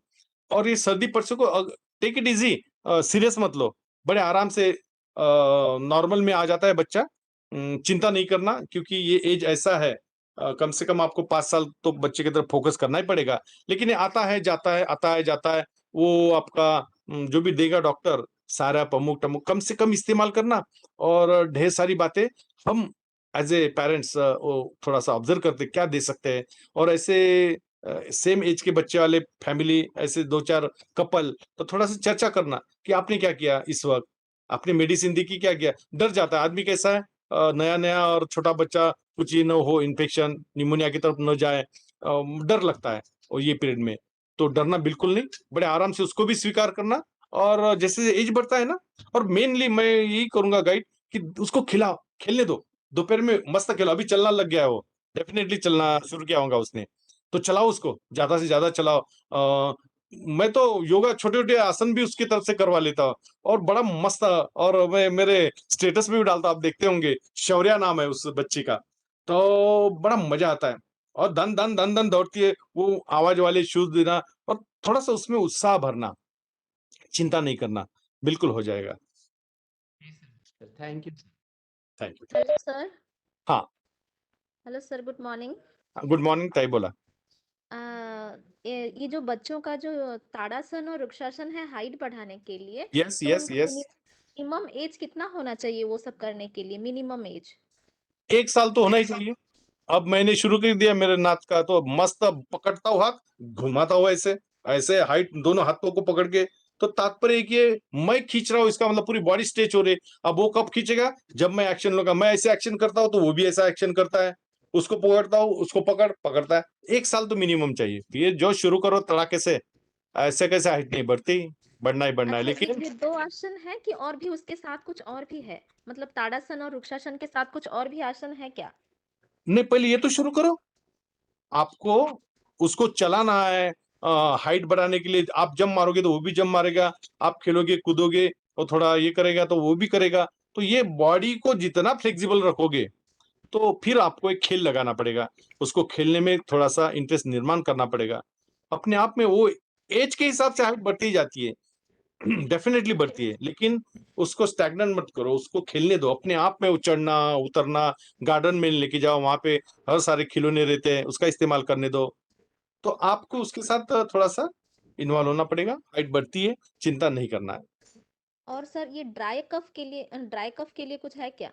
Speaker 1: और ये सर्दी परसों को टेक इट ईज़ी, सीरियस मत लो, बड़े आराम से नॉर्मल में आ जाता है बच्चा। चिंता नहीं करना, क्योंकि ये एज ऐसा है, कम से कम आपको 5 साल तो बच्चे की तरफ फोकस करना ही पड़ेगा। लेकिन ये आता है, जाता है, आता है, जाता है, वो आपका जो भी देगा डॉक्टर, सारा अमुक-टमुक कम से कम इस्तेमाल करना। और ढेर सारी बातें हम एज़ ए पेरेंट्स वो थोड़ा-सा ऑब्ज़र्व करते क्या दे सकते हैं। और ऐसे सेम एज के बच्चे वाले फैमिली, ऐसे 2-4 कपल, तो थोड़ा-सा चर्चा करना कि आपने क्या किया इस वक़्त? आपने मेडिसिन दी कि क्या किया? डर जाता है आदमी, कैसा है, नया-नया और छोटा बच्चा, कुछ ये ना हो इन्फेक्शन, निमोनिया की तरफ न जाए, डर लगता है और ये पीरियड में। तो डरना बिल्कुल नहीं, बड़े आराम से उसको भी स्वीकार करना। और जैसे एज बढ़ता है ना, और मेनली मैं यही करूँगा गाइड कि उसको खिलाओ, खेलने दो। दोपहर में मस्त खेलो, अभी चलना लग गया है वो, डेफ़िनेटली चलना शुरू किया होगा उसने। तो चलाओ उसको, ज़्यादा से ज़्यादा चलाओ। मैं तो योगा छोटे-छोटे आसन भी उसकी तरफ से करवा लेता हूँ, और बड़ा मस्त, और मैं मेरे स्टेटस में भी डालता हूँ, आप देखते होंगे, शौर्या नाम है उस बच्ची का। तो बड़ा मज़ा आता है, और धन, धन, धन, धन दौड़ती है, वो आवाज़ वाले शूज़ देना, और थोड़ा-सा उसमें उत्साह भरना, चिंता नहीं करना, बिल्कुल हो जाएगा।
Speaker 9: Thank you.
Speaker 1: Thank you.
Speaker 10: Hello sir.
Speaker 1: हाँ,
Speaker 10: hello sir, good morning.
Speaker 1: Good morning, ताई बोला।
Speaker 10: ये जो बच्चों का जो ताड़ासन और वृक्षासन है हाइट बढ़ाने के लिए,
Speaker 1: यस,
Speaker 10: तो
Speaker 1: यस,
Speaker 10: उनका
Speaker 1: यस।
Speaker 10: मिनिमम एज कितना होना चाहिए वो सब करने के लिए, मिनिमम एज?
Speaker 1: 1 साल तो होना ही चाहिए। अब मैंने शुरू कर दिया मेरे नात का, तो मस्त पकड़ता हूँ हाथ, घुमाता हूँ ऐसे, ऐसे हाइट दोनों हाथों को पकड़ के। तो तात्पर्य है कि ये मैं खींच रहा हूँ, इसका मतलब पूरी बॉडी स्ट्रेच हो रही है। अब वो कब खींचेगा? जब मैं एक्शन लूँगा। मैं ऐसे एक्शन करता हूँ तो वो भी ऐसा एक्शन करता है। उसको पकड़ता हूँ, उसको पकड़ता है। 1 साल तो मिनिमम चाहिए। ये जो शुरू करो तड़ाके से, ऐसे कैसे हाइट नहीं बढ़ती, बढ़ना ही बढ़ना है।
Speaker 10: अच्छा,
Speaker 1: लेकिन
Speaker 10: ये 2 आसन है कि और भी उसके साथ कुछ और भी है? मतलब ताड़ासन और वृक्षासन के साथ कुछ और भी आसन है क्या?
Speaker 1: नहीं, पहले ये तो शुरू करो। आपको उसको चलाना है, हाइट बढ़ाने के लिए आप जंप मारोगे तो वो भी जंप मारेगा, आप खेलोगे कूदोगे और थोड़ा ये करेगा तो वो भी करेगा। तो ये बॉडी को जितना फ्लेक्सिबल रखोगे, तो फिर आपको एक खेल लगाना पड़ेगा। उसको खेलने में थोड़ा-सा इंटरेस्ट निर्माण करना पड़ेगा। अपने आप में वो ऐज के हिसाब से हाइट बढ़ती ही जाती है। डेफ़िनेटली बढ़ती है, लेकिन उसको स्टैग्नेंट मत करो, उसको खेलने दो। अपने आप में वो चढ़ना, उतरना, गार्डन में लेके जाओ, वहाँ पे हर सारे खिलौने रहते हैं, उसका इस्तेमाल करने दो। तो आपको उसके साथ थोड़ा-सा इन्वॉल्व होना पड़ेगा, हाइट बढ़ती है, चिंता नहीं करना है।
Speaker 10: और सर ये ड्राई कफ के लिए कुछ है क्या?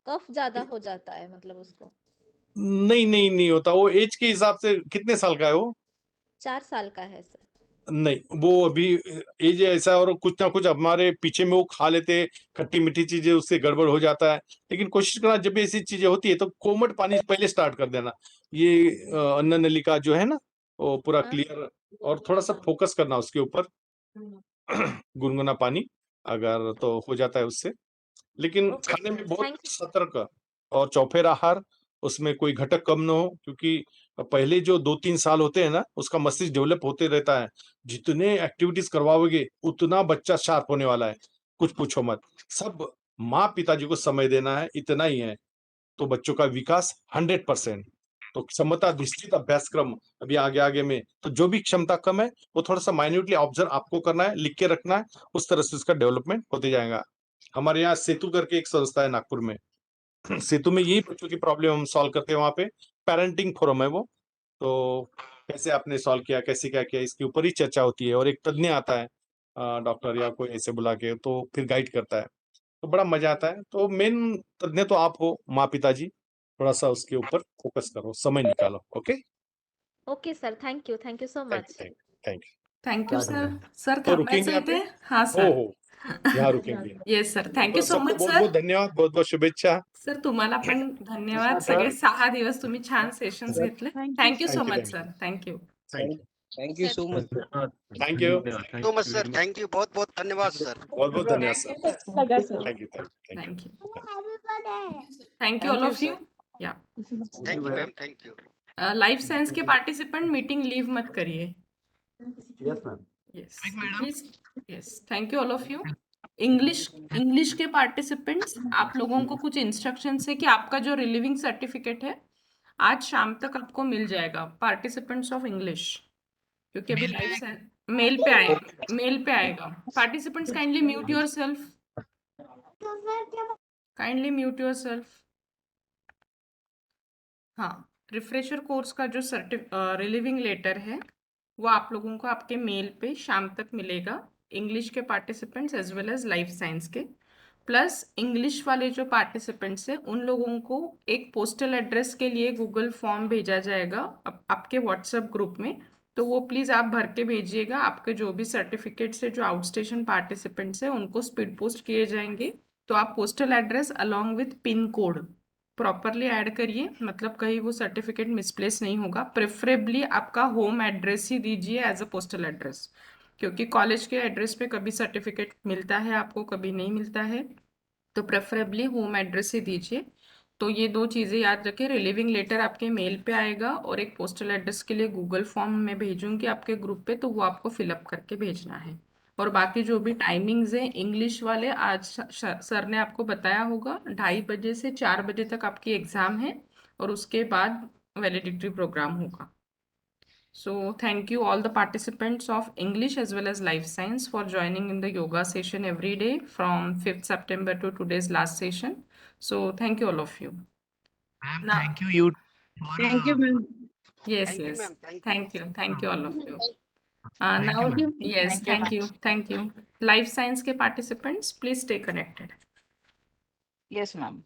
Speaker 10: कफ ज़्यादा हो जाता है मतलब उसको।
Speaker 1: नहीं, नहीं, नहीं होता, वो ऐज के हिसाब से। कितने साल का है वो?
Speaker 10: 4 साल का है सर।
Speaker 1: नहीं, वो अभी ऐज ऐसा है, और कुछ ना कुछ हमारे पीछे में वो खा लेते हैं, खट्टी-मीठी चीज़ें, उससे गड़बड़ हो जाता है। लेकिन कोशिश करना, जब भी ऐसी चीज़ें होती है तो कोमट पानी से पहले स्टार्ट कर देना। ये अन्न नलिका जो है ना, वो पूरा
Speaker 10: हाँ।
Speaker 1: क्लियर, और थोड़ा-सा फ़ोकस करना उसके ऊपर। गुनगुना पानी अगर तो हो जाता है उससे। लेकिन
Speaker 10: ओके
Speaker 1: खाने में
Speaker 10: सर,
Speaker 1: बहुत
Speaker 10: थैंक यू।
Speaker 1: सतर्क और चौफेर आहार, उसमें कोई घटक कम ना हो, क्योंकि पहले जो 2-3 साल होते हैं ना, उसका मस्तिष्क डेवलप होते रहता है। जितने एक्टिविटीज़ करवाओगे, उतना बच्चा शार्प होने वाला है, कुछ पूछो मत। सब माँ-पिताजी को समय देना है, इतना ही है, तो बच्चों का विकास 100%। तो क्षमताधिष्ठित अभ्यासक्रम अभी आगे-आगे में, तो जो भी क्षमता कम है, वो थोड़ा-सा माइन्यूटली ऑब्ज़र्व आपको करना है, लिख के रखना है, उस तरह से उसका डेवलपमेंट होते जाएगा। हमारे यहाँ सेतु करके एक संस्था है नागपुर में। सेतु में यही बच्चों की प्रॉब्लम हम सॉल्व करते हैं वहाँ पे, पैरेंटिंग फोरम है वो। तो कैसे आपने सॉल्व किया, कैसे क्या किया, इसके ऊपर ही चर्चा होती है। और एक तज्ञ आता है, डॉक्टर या कोई ऐसे बुला के, तो फिर गाइड करता है, तो बड़ा मजा आता है। तो मेन तज्ञ तो आप हो, माँ पिताजी, थोड़ा सा उसके ऊपर फोकस करो, समय निकालो। Okay,
Speaker 10: okay sir, thank you so
Speaker 1: thank
Speaker 10: much.
Speaker 1: You, thank you.
Speaker 8: Thank you sir. Sir
Speaker 1: तो रुकेंगे
Speaker 8: थांबायचं
Speaker 1: यहाँ पे?
Speaker 8: इथे? हां
Speaker 1: हो
Speaker 8: सर.
Speaker 1: हो, यहाँ रुकेंगे।
Speaker 8: Yes sir. थँक यू
Speaker 1: तो
Speaker 8: सो
Speaker 1: सबको
Speaker 8: मच
Speaker 1: बहुत
Speaker 8: सर.
Speaker 1: बहुत धन्यवाद, बहुत बहुत शुभेच्छा।
Speaker 8: सर तुम्हाला पण धन्यवाद. सगळे 6 दिवस तुम्ही छान सेशन्स घेतले. Thank you so
Speaker 1: thank you,
Speaker 8: much
Speaker 1: thank you,
Speaker 8: sir. Thank you.
Speaker 1: Thank you,
Speaker 3: thank you so much
Speaker 1: thank you,
Speaker 3: so much sir, thank you, बहुत बहुत धन्यवाद सर।
Speaker 1: बहुत बहुत धन्यवाद सर।
Speaker 5: लगा sir.
Speaker 1: Thank you, thank you, thank you.
Speaker 8: Thank you all of you. या
Speaker 3: thank you ma'am, thank you.
Speaker 8: Life science के पार्टिसिपेंट मीटिंग लीव मत करिए.
Speaker 9: Yes ma'am.
Speaker 8: Yes please. Yes thank you all of you. English के participants, आप लोगों को कुछ instructions है कि आपका जो रिलीविंग सर्टिफिकेट है आज शाम तक आपको मिल जाएगा, पार्टिसिपेंट्स ऑफ इंग्लिश, क्योंकि अभी लाइव मेल पे आएगा. Participants kindly mute your self. Kindly mute your self. हाँ, रिफ्रेशर कोर्स का जो रिलीविंग लेटर है वो आप लोगों को आपके मेल पे शाम तक मिलेगा, इंग्लिश के participants as well as life science के. प्लस इंग्लिश वाले जो पार्टिसिपेंट्स हैं उन लोगों को एक पोस्टल एड्रेस के लिए गूगल फॉर्म भेजा जाएगा आपके व्हाट्सएप ग्रुप में, तो वो प्लीज़ आप भर के भेजिएगा. आपके जो भी सर्टिफिकेट्स है, जो आउटस्टेशन पार्टिसिपेंट्स हैं उनको स्पीड पोस्ट किए जाएंगे. तो आप postal address along with pin code properly add करिए, मतलब कहीं वो सर्टिफिकेट मिसप्लेस नहीं होगा. प्रेफरेबली आपका होम एड्रेस ही दीजिए एज अ पोस्टल एड्रेस, क्योंकि कॉलेज के एड्रेस पे कभी सर्टिफिकेट मिलता है आपको, कभी नहीं मिलता है. तो प्रेफरेबली होम एड्रेस ही दीजिए. तो ये 2 चीज़ें याद रखें. रिलीविंग लेटर आपके मेल पे आएगा और एक पोस्टल एड्रेस के लिए गूगल फॉर्म में भेजूंगी आपके ग्रुप पे, तो वो आपको फिलअप करके भेजना है. और बाकी जो भी टाइमिंग्स हैं इंग्लिश वाले, आज सर ने आपको बताया होगा 2:30 बजे से 4 बजे तक आपकी एग्ज़ाम है और उसके बाद वैलिडिटी प्रोग्राम होगा. So thank you all the participants of English as well as Life Science for joining in the yoga session every day from 5th September to today's last session. So thank you all of you.
Speaker 9: Ma'am
Speaker 8: Now,
Speaker 9: thank you
Speaker 6: Thank you, ma'am.
Speaker 8: yes,
Speaker 3: Thank you,
Speaker 8: yes.
Speaker 3: ma'am. Thank you.
Speaker 8: Thank you all of you.
Speaker 9: Thank
Speaker 8: Now,
Speaker 9: you, ma'am.
Speaker 8: yes, thank you. Life Science के participants, please stay connected.
Speaker 11: Yes, ma'am.